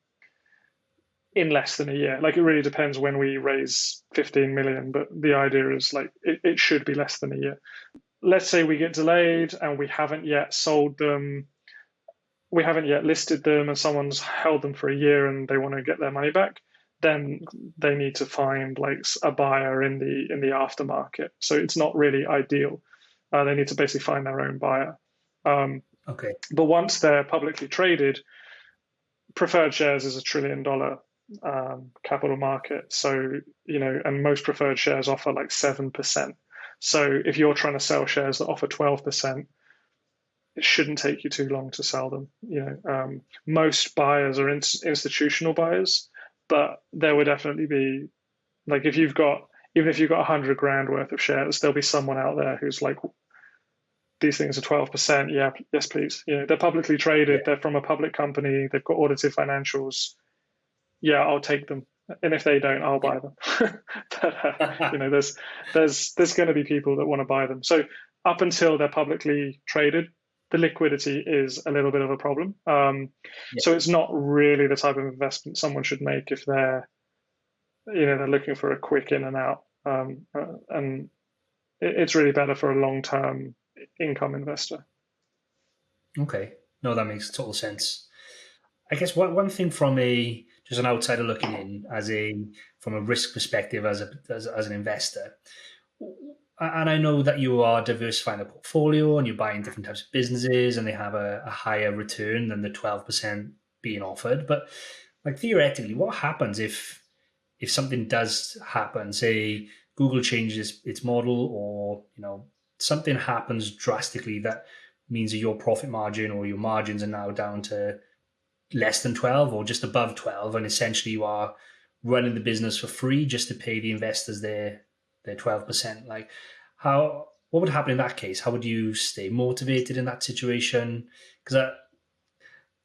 in less than a year. Like, it really depends when we raise 15 million, but the idea is like it should be less than a year. Let's say we get delayed and we haven't yet sold them, we haven't yet listed them, and someone's held them for a year and they want to get their money back, then they need to find like a buyer in the aftermarket. So it's not really ideal. They need to basically find their own buyer. But once they're publicly traded, preferred shares is $1 trillion capital market. So, and most preferred shares offer like 7%. So if you're trying to sell shares that offer 12%, it shouldn't take you too long to sell them. Most buyers are institutional buyers, but there would definitely be, like, even if you've got 100 grand worth of shares, there'll be someone out there who's like, these things are 12%. Yeah, yes, please. They're publicly traded. They're from a public company. They've got audited financials. Yeah, I'll take them. And if they don't, I'll buy them. But, there's going to be people that want to buy them. So up until they're publicly traded, the liquidity is a little bit of a problem. So it's not really the type of investment someone should make if they're they're looking for a quick in and out, and it's really better for a long-term income investor. Okay, no, that makes total sense. I guess one thing from just an outsider looking in, from a risk perspective, as an investor, and I know that you are diversifying the portfolio and you're buying different types of businesses, and they have a higher return than the 12% being offered. But like theoretically, what happens if something does happen? Say Google changes its model, or something happens drastically that means that your profit margin or your margins are now down to less than 12 or just above 12, and essentially you are running the business for free just to pay the investors their 12%. Like, what would happen in that case? How would you stay motivated in that situation? Because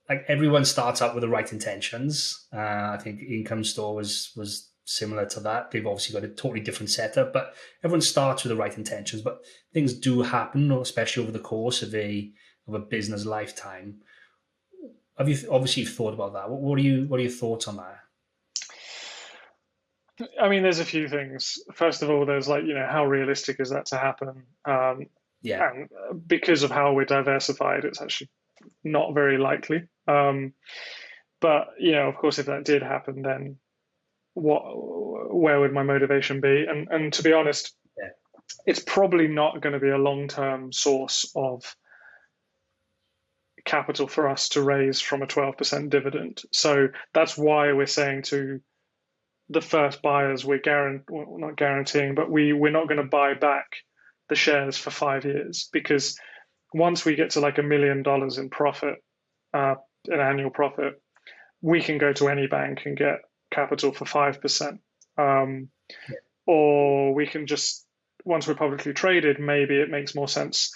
like everyone starts out with the right intentions. I think Income Store was similar to that. They've obviously got a totally different setup, but everyone starts with the right intentions. But things do happen, especially over the course of a business lifetime. Have you obviously thought about that? What are your thoughts on that? I mean, there's a few things. First of all, there's like, how realistic is that to happen? Yeah. And because of how we're diversified, it's actually not very likely. But of course, if that did happen, then where would my motivation be? And to be honest, yeah, it's probably not going to be a long-term source of capital for us to raise from a 12% dividend. So that's why we're saying to the first buyers, we're not guaranteeing, but we're not going to buy back the shares for 5 years, because once we get to like $1 million in profit, an annual profit, we can go to any bank and get capital for 5%. Or we can just, once we're publicly traded, maybe it makes more sense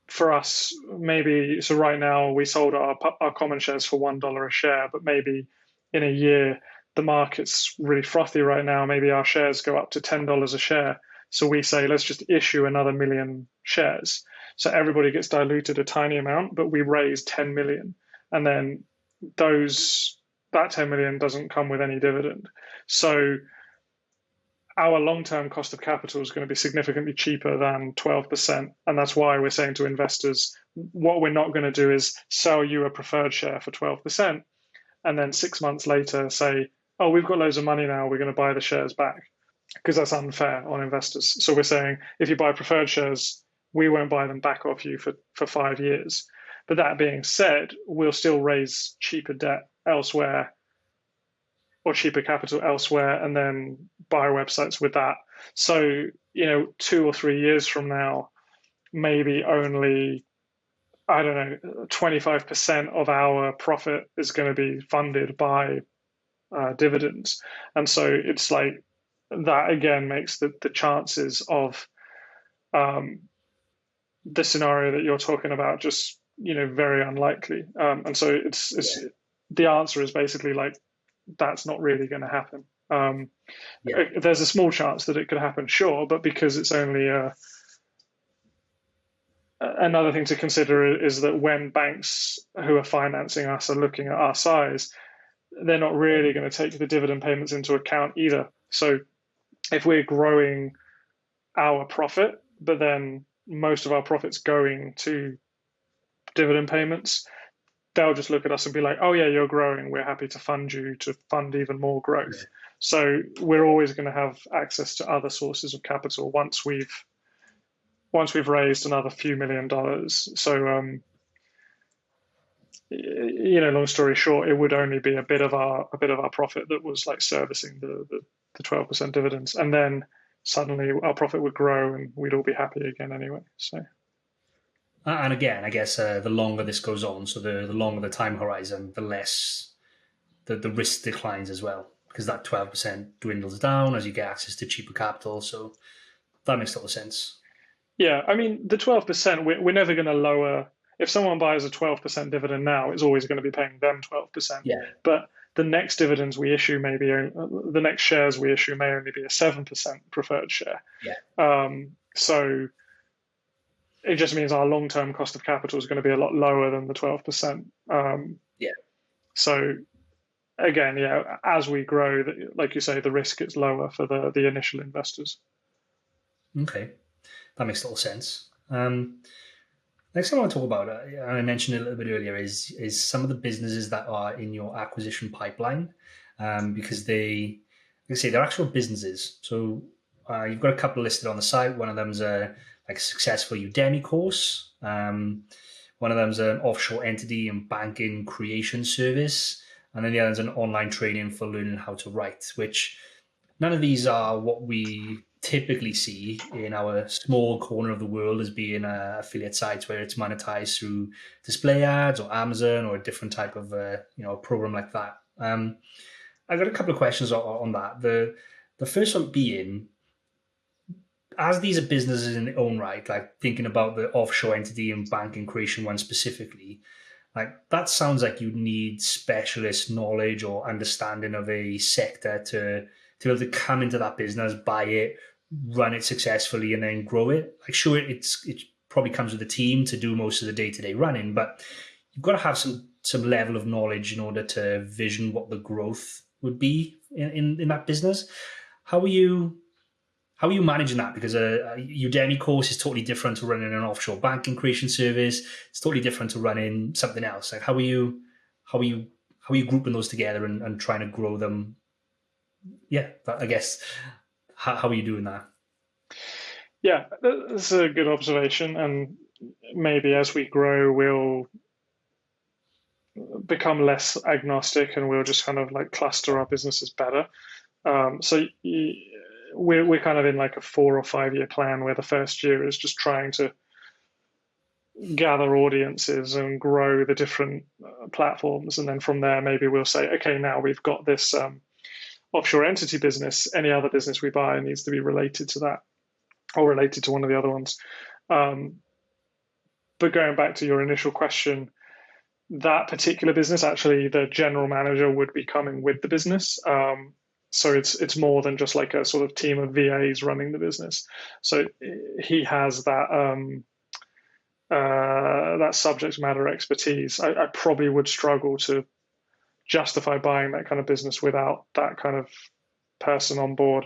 for us. Maybe, so right now we sold our common shares for $1 a share, but maybe in a year, the market's really frothy right now. Maybe our shares go up to $10 a share. So we say, let's just issue another 1 million shares. So everybody gets diluted a tiny amount, but we raise 10 million. And then that 10 million doesn't come with any dividend. So our long-term cost of capital is going to be significantly cheaper than 12%. And that's why we're saying to investors, what we're not going to do is sell you a preferred share for 12%. And then 6 months later say, oh, we've got loads of money now, we're going to buy the shares back, because that's unfair on investors. So we're saying, if you buy preferred shares, we won't buy them back off you for 5 years. But that being said, we'll still raise cheaper debt elsewhere or cheaper capital elsewhere, and then buy websites with that. So, 2 or 3 years from now, maybe only, 25% of our profit is going to be funded by dividends. And so it's like that again makes the chances of the scenario that you're talking about just, very unlikely. And so the answer is basically like, that's not really going to happen. There's a small chance that it could happen, sure, but because it's only another thing to consider is that when banks who are financing us are looking at our size, they're not really going to take the dividend payments into account either. So if we're growing our profit, but then most of our profits going to dividend payments, they'll just look at us and be like, oh yeah, you're growing, we're happy to fund you to fund even more growth. Yeah. So we're always going to have access to other sources of capital once we've raised another few $1 million. So long story short, it would only be a bit of our profit that was like servicing the 12% dividends, and then suddenly our profit would grow and we'd all be happy again anyway. So. And again, I guess the longer this goes on, so the longer the time horizon, the less the risk declines as well, because that 12% dwindles down as you get access to cheaper capital. So that makes total sense. Yeah, I mean, the 12%, we're never going to lower. If someone buys a 12% dividend now, it's always going to be paying them 12%. Yeah. But the next dividends we issue, the next shares we issue may only be a 7% preferred share. Yeah. So it just means our long-term cost of capital is going to be a lot lower than the 12%. Yeah. So again, yeah, as we grow, like you say, the risk is lower for the initial investors. Okay, that makes total sense. Next thing I want to talk about, and I mentioned it a little bit earlier, is some of the businesses that are in your acquisition pipeline, because they, like I say, they're actual businesses. So you've got a couple listed on the site. One of them's a successful Udemy course. One of them's an offshore entity and banking creation service, and then the other's an online training for learning how to write. Which none of these are what we typically see in our small corner of the world as being affiliate sites where it's monetized through display ads or Amazon or a different type of program like that. I've got a couple of questions on that. The first one being, as these are businesses in their own right, like thinking about the offshore entity and banking creation one specifically, like that sounds like you need specialist knowledge or understanding of a sector to be able to come into that business, buy it, run it successfully, and then grow it. Like, sure, it probably comes with a team to do most of the day-to-day running, but you've got to have some level of knowledge in order to vision what the growth would be in that business. How are you managing that? Because a Udemy course is totally different to running an offshore banking creation service. It's totally different to running something else. Like, how are you grouping those together and trying to grow them? Yeah, I guess, how are you doing that? Yeah, that's a good observation. And maybe as we grow, we'll become less agnostic and we'll just kind of like cluster our businesses better. So we're kind of in like a 4 or 5 year plan where the first year is just trying to gather audiences and grow the different platforms. And then from there, maybe we'll say, okay, now we've got this offshore entity business. Any other business we buy needs to be related to that or related to one of the other ones. But going back to your initial question, that particular business, actually, the general manager would be coming with the business. So it's more than just like a sort of team of VAs running the business. So he has that that subject matter expertise. I probably would struggle to justify buying that kind of business without that kind of person on board.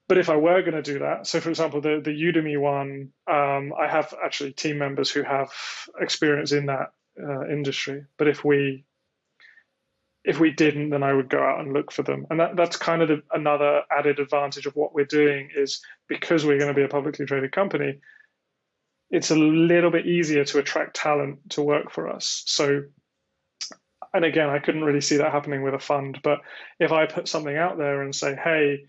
But if I were going to do that, so for example, the Udemy one, I have actually team members who have experience in that industry. But if we didn't, then I would go out and look for them. And that's kind of another added advantage of what we're doing is because we're going to be a publicly traded company, it's a little bit easier to attract talent to work for us. So, and again, I couldn't really see that happening with a fund. But if I put something out there and say, hey,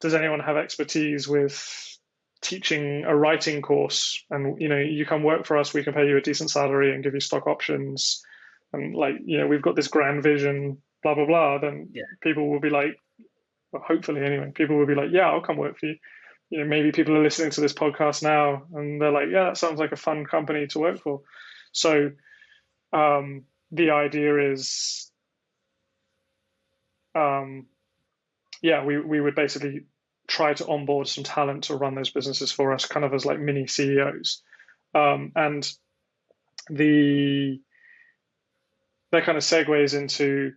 does anyone have expertise with teaching a writing course? And, you come work for us, we can pay you a decent salary and give you stock options. And we've got this grand vision, blah, blah, blah. Then people will be like, well, hopefully anyway, people will be like, yeah, I'll come work for you. Maybe people are listening to this podcast now and they're like, yeah, that sounds like a fun company to work for. So the idea is, we would basically try to onboard some talent to run those businesses for us, kind of as like mini CEOs. And that kind of segues into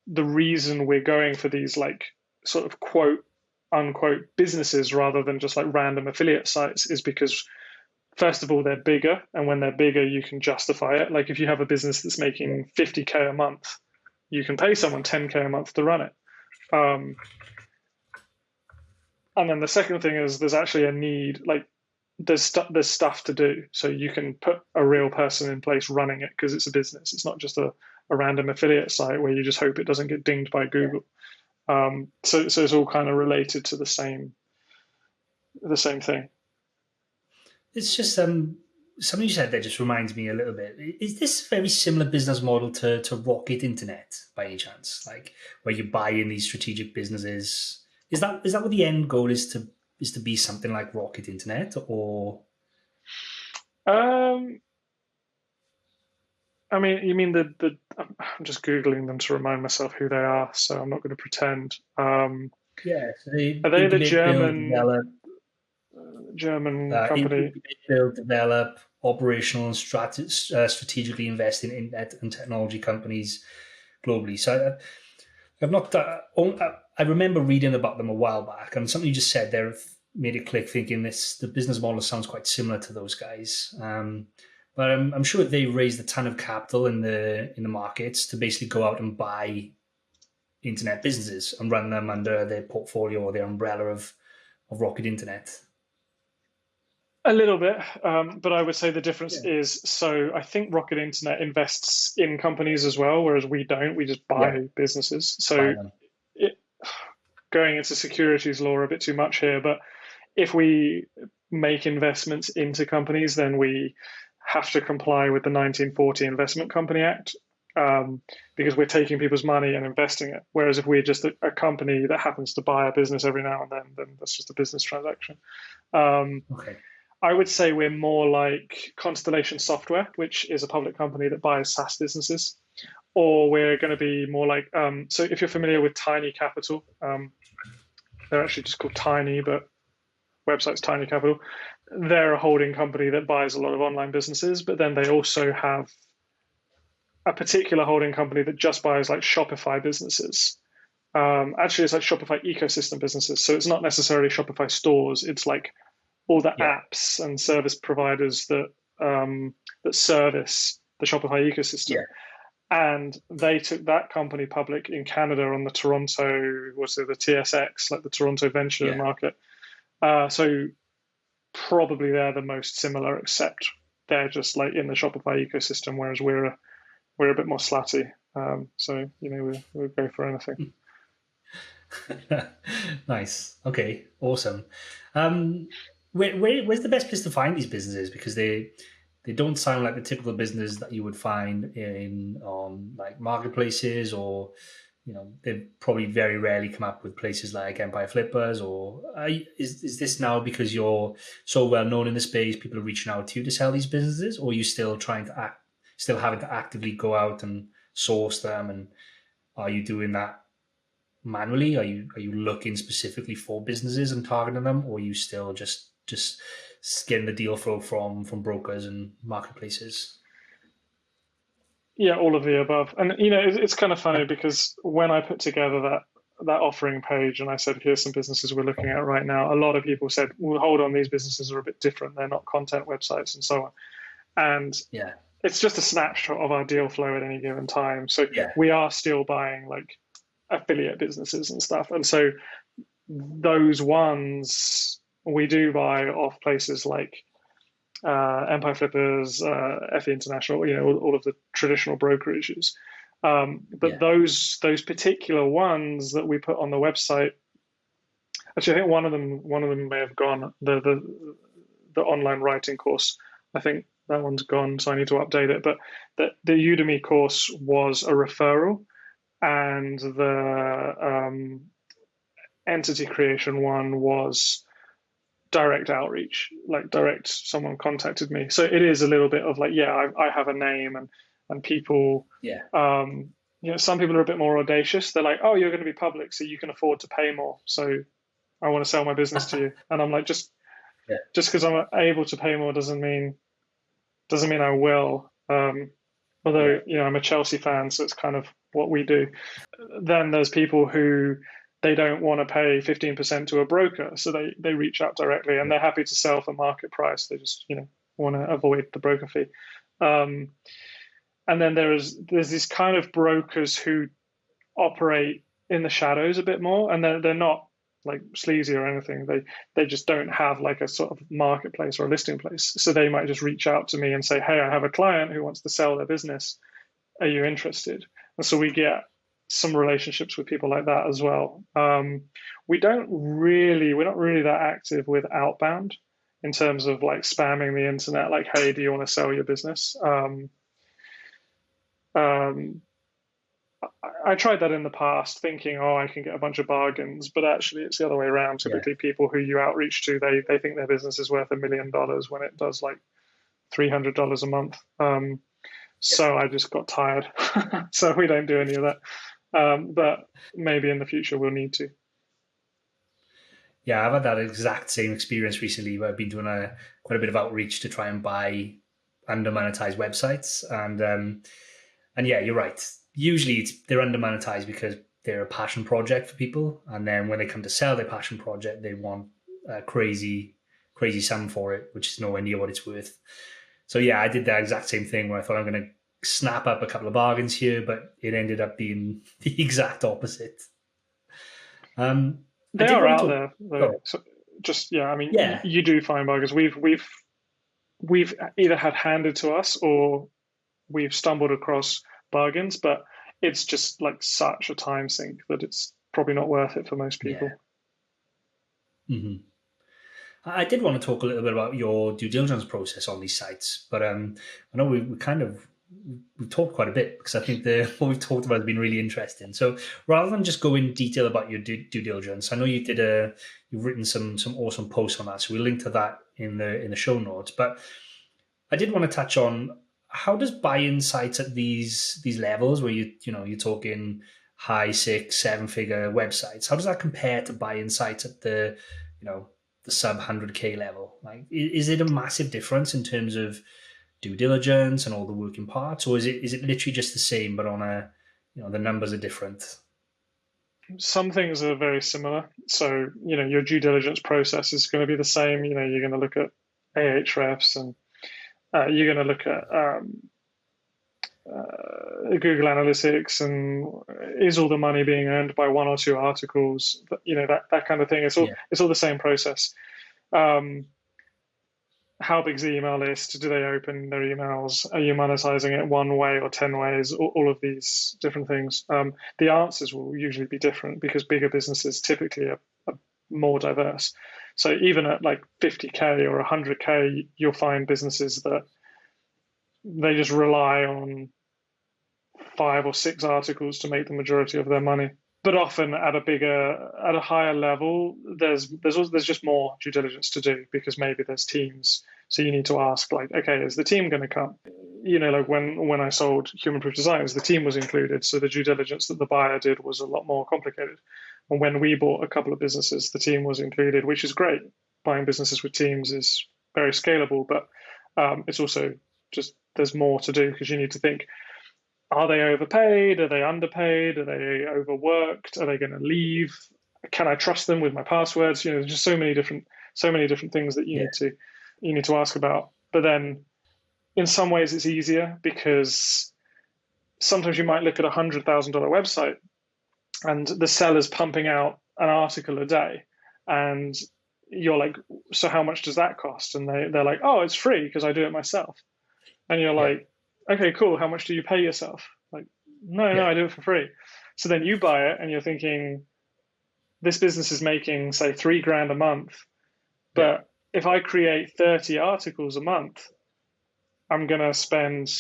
the reason we're going for these like sort of quote unquote businesses rather than just like random affiliate sites is because first of all, they're bigger. And when they're bigger, you can justify it. Like if you have a business that's making 50K a month, you can pay someone 10K a month to run it. And then the second thing is there's actually a need, like there's stuff to do. So you can put a real person in place running it because it's a business. It's not just a random affiliate site where you just hope it doesn't get dinged by Google. So it's all kind of related to the same thing. It's just something you said there just reminds me a little bit. Is this a very similar business model to Rocket Internet by any chance? Like where you buy in these strategic businesses? Is that what the end goal is to be something like Rocket Internet or? I mean, you mean the I'm just Googling them to remind myself who they are, so I'm not going to pretend. So are they the German company? Build, develop, operational and strategically invest in internet and technology companies globally. So I've not. I remember reading about them a while back, and something you just said there made it click. Thinking the business model sounds quite similar to those guys. But I'm sure they raised a ton of capital in the markets to basically go out and buy internet businesses and run them under their portfolio or their umbrella of Rocket Internet. A little bit, but I would say the difference is, so I think Rocket Internet invests in companies as well, whereas we don't. We just buy businesses. So going into securities law a bit too much here, but if we make investments into companies, then we have to comply with the 1940 Investment Company Act, because we're taking people's money and investing it. Whereas if we're just a company that happens to buy a business every now and then that's just a business transaction. I would say we're more like Constellation Software, which is a public company that buys SaaS businesses. Or we're going to be more like, so if you're familiar with Tiny Capital, they're actually just called Tiny, but website's Tiny Capital. They're a holding company that buys a lot of online businesses, but then they also have a particular holding company that just buys like Shopify businesses. Actually, it's like Shopify ecosystem businesses. So it's not necessarily Shopify stores. It's like all the apps and service providers that service the Shopify ecosystem. And they took that company public in Canada on the Toronto, the TSX, like the Toronto Venture Market. So probably they're the most similar, except they're just like in the Shopify ecosystem, whereas we're a bit more slutty. So we'll go for anything. Nice. Okay. Awesome. Where's the best place to find these businesses? Because they don't sound like the typical business that you would find on like marketplaces, or they probably very rarely come up with places like Empire Flippers. Or is this now because you're so well known in the space, people are reaching out to you to sell these businesses, or are you still having to actively go out and source them? And are you doing that manually? Are you looking specifically for businesses and targeting them, or are you still just getting the deal flow from brokers and marketplaces? Yeah, all of the above. And it's kind of funny because when I put together that offering page and I said, here's some businesses we're looking at right now, a lot of people said, well, hold on, these businesses are a bit different. They're not content websites and so on. And it's just a snapshot of our deal flow at any given time. So we are still buying like affiliate businesses and stuff. And so those ones we do buy off places like Empire Flippers, FE International, all of the traditional brokerages. But those particular ones that we put on the website, actually, I think one of them may have gone, the online writing course. I think that one's gone, so I need to update it. But the Udemy course was a referral, and the entity creation one was direct outreach, like someone contacted me. So it is a little bit of like, I have a name, and people, some people are a bit more audacious. They're like, oh, you're going to be public, so you can afford to pay more. So I want to sell my business to you. And I'm like, just because I'm able to pay more doesn't mean I will. Although, I'm a Chelsea fan, so it's kind of what we do. Then there's people who they don't want to pay 15% to a broker, so they reach out directly, and they're happy to sell for market price. They just want to avoid the broker fee. And then there's these kind of brokers who operate in the shadows a bit more, and they're not like sleazy or anything. They just don't have like a sort of marketplace or a listing place. So they might just reach out to me and say, hey, I have a client who wants to sell their business. Are you interested? And so we get some relationships with people like that as well. We're not really that active with outbound in terms of like spamming the internet, like, hey, do you want to sell your business? I tried that in the past thinking, I can get a bunch of bargains, but actually it's the other way around. Typically people who you outreach to, they think their business is worth $1 million when it does like $300 a month. So I just got tired. So we don't do any of that. But maybe in the future we'll need to. Yeah, I've had that exact same experience recently where I've been doing quite a bit of outreach to try and buy under monetized websites. And yeah, you're right. usually they're under monetized because they're a passion project for people, and then when they come to sell their passion project, they want a crazy sum for it, which is nowhere near what it's worth. So yeah, I did that exact same thing where I thought I'm going to snap up a couple of bargains here, but it ended up being the exact opposite. They are out there, though. Oh. So just I mean, yeah. You do find bargains. We've either had handed to us or we've stumbled across bargains, but it's just like such a time sink that it's probably not worth it for most people. Yeah. Mm-hmm. I did want to talk a little bit about your due diligence process on these sites, but I know we've talked quite a bit because I think what we've talked about has been really interesting. So rather than just go in detail about your due diligence, I know you've written some awesome posts on that, so we'll link to that in the show notes. But I did want to touch on, how does buying sites at these levels where you're talking high 6-7 figure websites, how does that compare to buying sites at the sub 100K level? Like, is it a massive difference in terms of due diligence and all the working parts, or is it literally just the same but on the numbers are different? Some things are very similar. So your due diligence process is going to be the same. You're going to look at Ahrefs and you're going to look at Google Analytics, and is all the money being earned by one or two articles? That kind of thing. It's all the same process. How big's the email list? Do they open their emails? Are you monetizing it one way or 10 ways? All of these different things. The answers will usually be different because bigger businesses typically are more diverse. So even at like 50K or 100K, you'll find businesses that they just rely on 5 or 6 articles to make the majority of their money. But often at a higher level, there's just more due diligence to do because maybe there's teams. So you need to ask, like, okay, is the team going to come? Like when I sold Human Proof Designs, the team was included. So the due diligence that the buyer did was a lot more complicated. And when we bought a couple of businesses, the team was included, which is great. Buying businesses with teams is very scalable, but it's also just, there's more to do because you need to think, are they overpaid? Are they underpaid? Are they overworked? Are they going to leave? Can I trust them with my passwords? There's just so many different things that you need to ask about. But then, in some ways, it's easier because sometimes you might look at $100,000 website, and the seller's pumping out an article a day, and you're like, so how much does that cost? And they're like, oh, it's free because I do it myself. And you're like, okay, cool. How much do you pay yourself? Like, no, I do it for free. So then you buy it and you're thinking, this business is making, say, $3,000 a month. But if I create 30 articles a month, I'm going to spend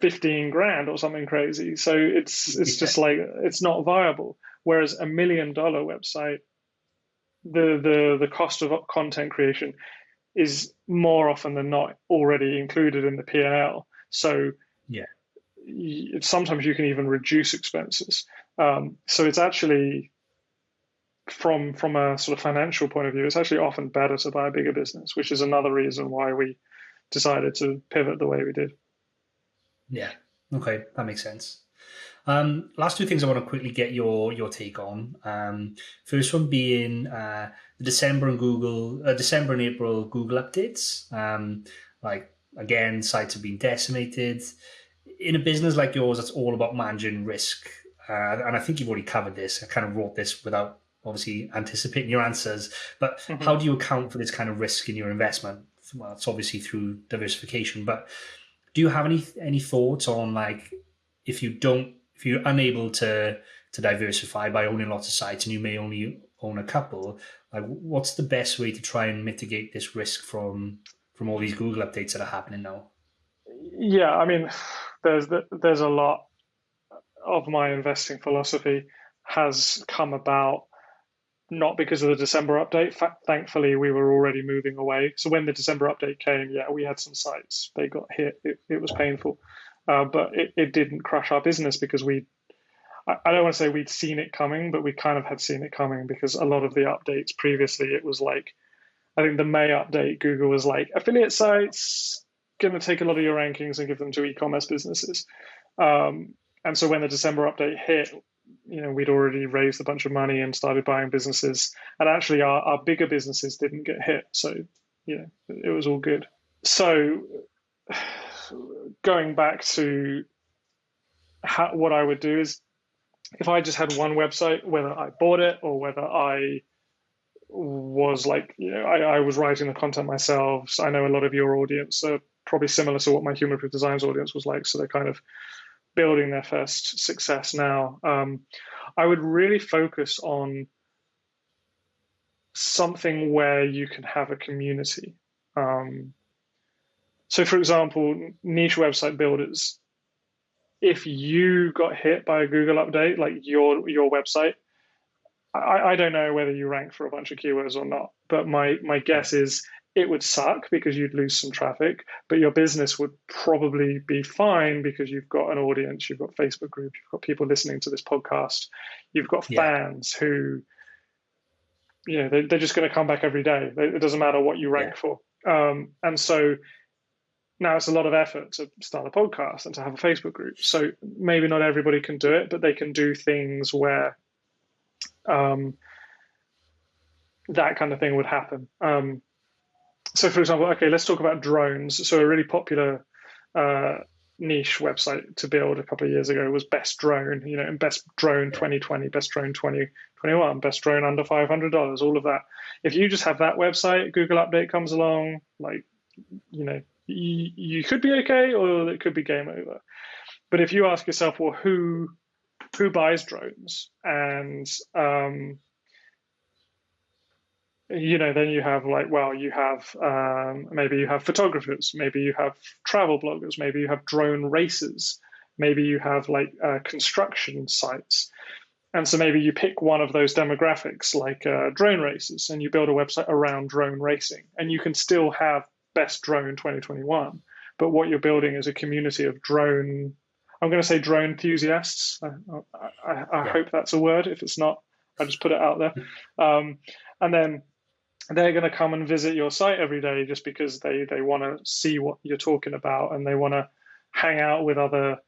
15 grand or something crazy. So it's just like, it's not viable. Whereas $1 million website, the cost of content creation is more often than not already included in the P&L. So sometimes you can even reduce expenses. So it's actually, from a sort of financial point of view, it's actually often better to buy a bigger business, which is another reason why we decided to pivot the way we did. Yeah. Okay, that makes sense. Last two things I want to quickly get your take on. First one being the December and April Google updates. Like, again, sites have been decimated. In a business like yours, that's all about managing risk. And I think you've already covered this. I kind of wrote this without obviously anticipating your answers. But how do you account for this kind of risk in your investment? Well, it's obviously through diversification. But do you have any thoughts on, like, if you're unable to diversify by owning lots of sites and you may only own a couple, like, what's the best way to try and mitigate this risk from all these Google updates that are happening now? Yeah, I mean, there's a lot of my investing philosophy has come about not because of the December update. Thankfully, we were already moving away. So when the December update came, we had some sites, they got hit. It was painful. But it didn't crush our business because I don't want to say we'd seen it coming, but we kind of had seen it coming because a lot of the updates previously, it was like, I think the May update, Google was like, affiliate sites, going to take a lot of your rankings and give them to e-commerce businesses. And so when the December update hit, we'd already raised a bunch of money and started buying businesses. And actually, our bigger businesses didn't get hit. So, it was all good. So going back to what I would do is, if I just had one website, whether I bought it or whether I was I was writing the content myself. So I know a lot of your audience are probably similar to what my Human Proof Designs audience was like. So they're kind of building their first success now. I would really focus on something where you can have a community. So for example, niche website builders, if you got hit by a Google update, like your website, I don't know whether you rank for a bunch of keywords or not, but my guess is it would suck because you'd lose some traffic, but your business would probably be fine because you've got an audience, you've got Facebook groups, you've got people listening to this podcast, you've got fans who, they're just going to come back every day. It doesn't matter what you rank for. And so now it's a lot of effort to start a podcast and to have a Facebook group. So maybe not everybody can do it, but they can do things where that kind of thing would happen. So for example, okay, let's talk about drones. So a really popular niche website to build a couple of years ago was Best Drone, and Best Drone 2020, Best Drone 2021, Best Drone under $500, all of that. If you just have that website, Google update comes along, you could be okay, or it could be game over. But if you ask yourself, well, who buys drones? And then you have maybe you have photographers, maybe you have travel bloggers, maybe you have drone racers, maybe you have construction sites. And so maybe you pick one of those demographics, like drone racers, and you build a website around drone racing. And you can still have Best Drone 2021, but what you're building is a community of drone enthusiasts. I hope that's a word. If it's not, I just put it out there. And then they're going to come and visit your site every day just because they want to see what you're talking about, and they want to hang out with other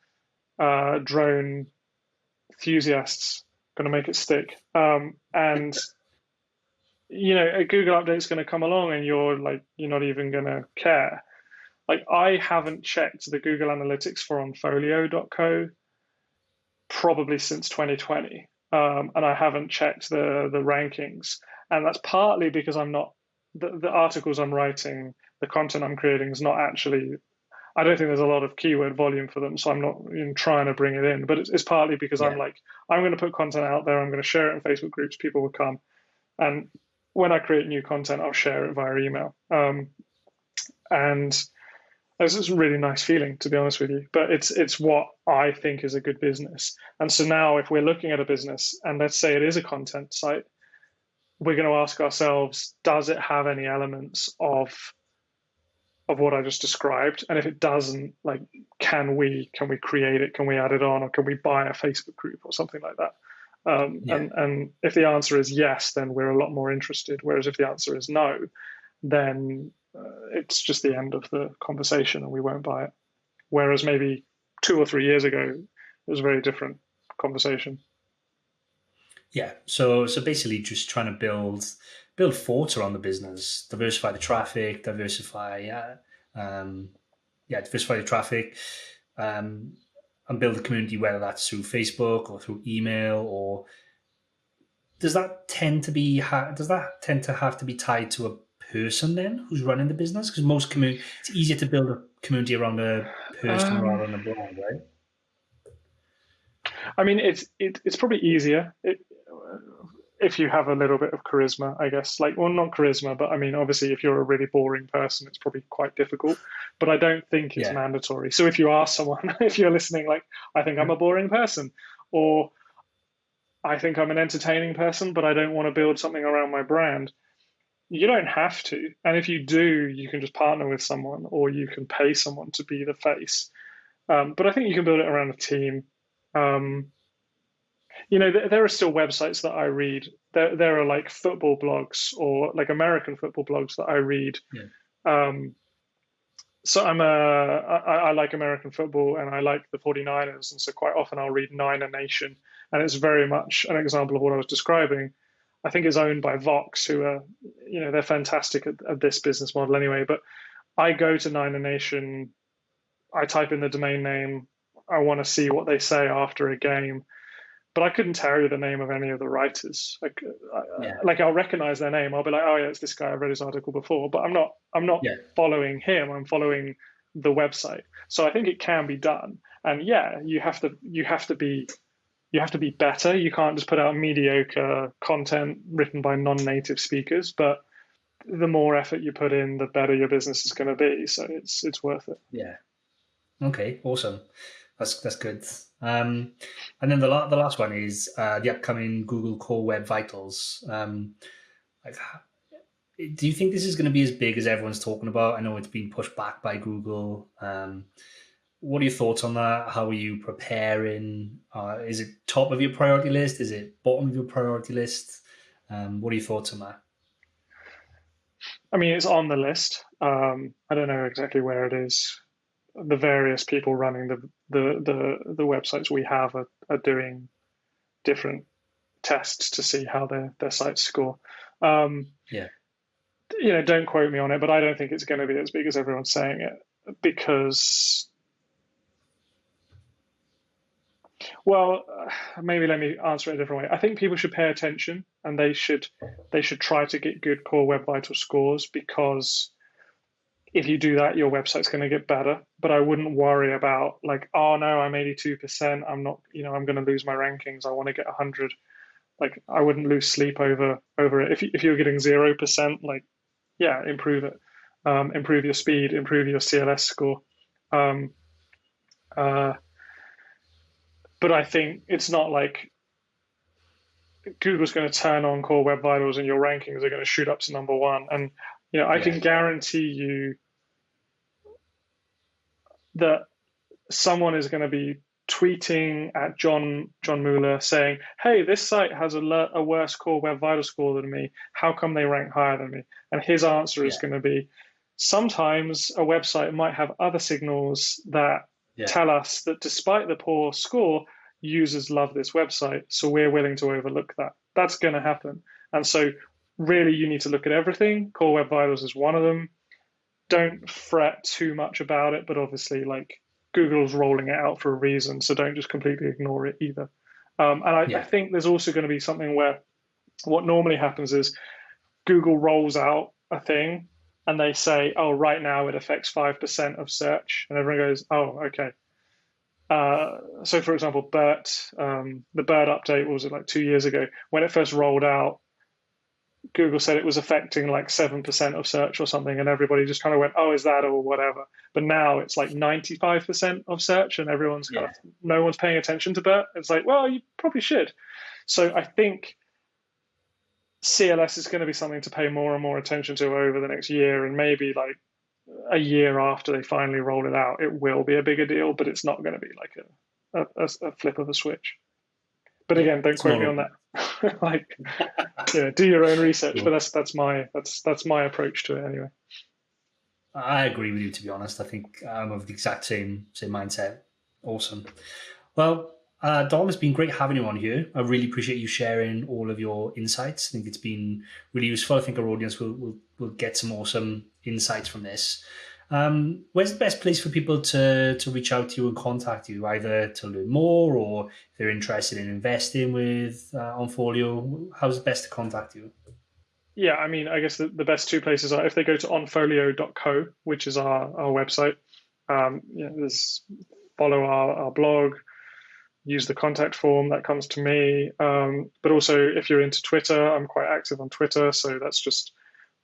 drone enthusiasts. Going to make it stick. And a Google update is going to come along and you're not even going to care. I haven't checked the Google Analytics for OnFolio.co probably since 2020. And I haven't checked the rankings. And that's partly because I'm not, the articles I'm writing, the content I'm creating is not actually, I don't think there's a lot of keyword volume for them. So I'm not even trying to bring it in. But it's partly because I'm going to put content out there. I'm going to share it in Facebook groups. People will come. And when I create new content, I'll share it via email. And it's a really nice feeling, to be honest with you. But it's what I think is a good business. And so now if we're looking at a business, and let's say it is a content site, we're going to ask ourselves, does it have any elements of what I just described? And if it doesn't, can we create it? Can we add it on? Or can we buy a Facebook group or something like that? And if the answer is yes, then we're a lot more interested. Whereas if the answer is no, then it's just the end of the conversation and we won't buy it. Whereas maybe 2 or 3 years ago, it was a very different conversation. Yeah. So basically just trying to build forts around the business, diversify the traffic, diversify the traffic, and build a community, whether that's through Facebook or through email, or does that tend to have to be tied to a person then who's running the business? Because most it's easier to build a community around a person rather than a brand, right? I mean, it's probably easier if you have a little bit of charisma, I guess. Not charisma, but I mean, obviously, if you're a really boring person, it's probably quite difficult. But I don't think it's mandatory. So if you ask someone, if you're listening, I think I'm a boring person, or I think I'm an entertaining person, but I don't want to build something around my brand. You don't have to. And if you do, you can just partner with someone, or you can pay someone to be the face. But I think you can build it around a team. There are still websites that I read. There are football blogs or American football blogs that I read. So I like American football and I like the 49ers. And so quite often I'll read Niner Nation. And it's very much an example of what I was describing. I think it's owned by Vox, who are, they're fantastic at this business model anyway. But I go to Niner Nation, I type in the domain name, I want to see what they say after a game. But I couldn't tell you the name of any of the writers. Like I'll recognize their name. I'll be like, oh yeah, it's this guy. I've read his article before. But I'm not following him. I'm following the website. So I think it can be done. And yeah, you have to be better. You can't just put out mediocre content written by non-native speakers. But the more effort you put in, the better your business is going to be. So it's worth it. Yeah. Okay. Awesome. That's good. And then the last one is the upcoming Google Core Web Vitals. Do you think this is going to be as big as everyone's talking about? I know it's been pushed back by Google. What are your thoughts on that? How are you preparing? Is it top of your priority list? Is it bottom of your priority list? What are your thoughts on that? I mean, it's on the list. I don't know exactly where it is. The various people running the websites we have are doing different tests to see how their sites score. Don't quote me on it, but I don't think it's going to be as big as everyone's saying it, because, well, maybe let me answer it a different way. I think people should pay attention, and they should try to get good Core Web Vital scores, because if you do that, your website's going to get better. But I wouldn't worry about like, oh no, I'm 82%. I'm not, I'm going to lose my rankings. I want to get 100. Like, I wouldn't lose sleep over it. If you're getting 0%, like, yeah, improve it. Improve your speed, improve your CLS score. But I think it's not like Google's going to turn on Core Web Vitals and your rankings are going to shoot up to number one. And I can guarantee you that someone is going to be tweeting at John Mueller saying, hey, this site has a worse Core Web Vital score than me. How come they rank higher than me? And his answer is going to be, sometimes a website might have other signals that tell us that despite the poor score, users love this website, so we're willing to overlook that. That's going to happen. And so really, you need to look at everything. Core Web Vitals is one of them. Don't fret too much about it, but obviously, like, Google's rolling it out for a reason, so don't just completely ignore it either. I think there's also going to be something where what normally happens is Google rolls out a thing and they say, oh, right now it affects 5% of search. And everyone goes, oh, okay. So, for example, BERT, the BERT update, what was it, like 2 years ago? When it first rolled out, Google said it was affecting like 7% of search or something, and everybody just kind of went, oh, is that or whatever. But now it's like 95% of search, and everyone's kind of, no one's paying attention to BERT. It's like, well, you probably should. So I think CLS is going to be something to pay more and more attention to over the next year, and maybe like a year after they finally roll it out, it will be a bigger deal, but it's not going to be like a flip of a switch. But again, don't quote me on that. Like, do your own research. But that's my approach to it anyway. I agree with you, to be honest. I think I'm of the exact same mindset. Awesome. Well, Dom, it's been great having you on here. I really appreciate you sharing all of your insights. I think it's been really useful. I think our audience will get some awesome insights from this. Where's the best place for people to reach out to you and contact you, either to learn more or if they're interested in investing with OnFolio? How's the best to contact you? Yeah, I mean, I guess the best two places are if they go to onfolio.co, which is our website. There's follow our blog, use the contact form that comes to me. But also, if you're into Twitter, I'm quite active on Twitter, so that's just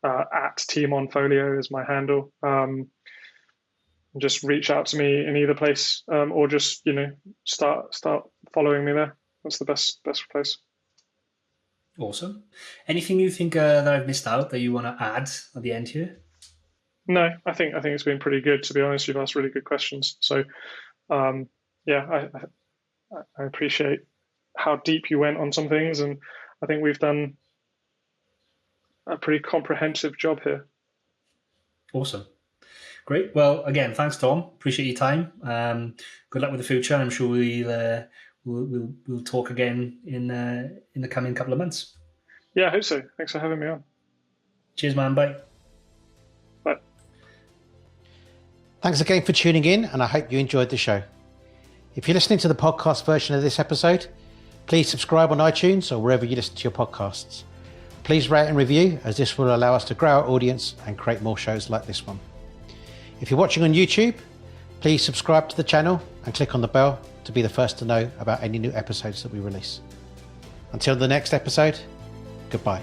at Team OnFolio is my handle. Just reach out to me in either place, or just start following me there. That's the best place. Awesome. Anything you think that I've missed out that you want to add at the end here? No, I think it's been pretty good, to be honest. You've asked really good questions. So, I appreciate how deep you went on some things, and I think we've done a pretty comprehensive job here. Awesome. Great. Well, again, thanks, Tom. Appreciate your time. Good luck with the future. I'm sure we'll talk again in the coming couple of months. Yeah, I hope so. Thanks for having me on. Cheers, man. Bye. Bye. Thanks again for tuning in, and I hope you enjoyed the show. If you're listening to the podcast version of this episode, please subscribe on iTunes or wherever you listen to your podcasts. Please rate and review, as this will allow us to grow our audience and create more shows like this one. If you're watching on YouTube, please subscribe to the channel and click on the bell to be the first to know about any new episodes that we release. Until the next episode, goodbye.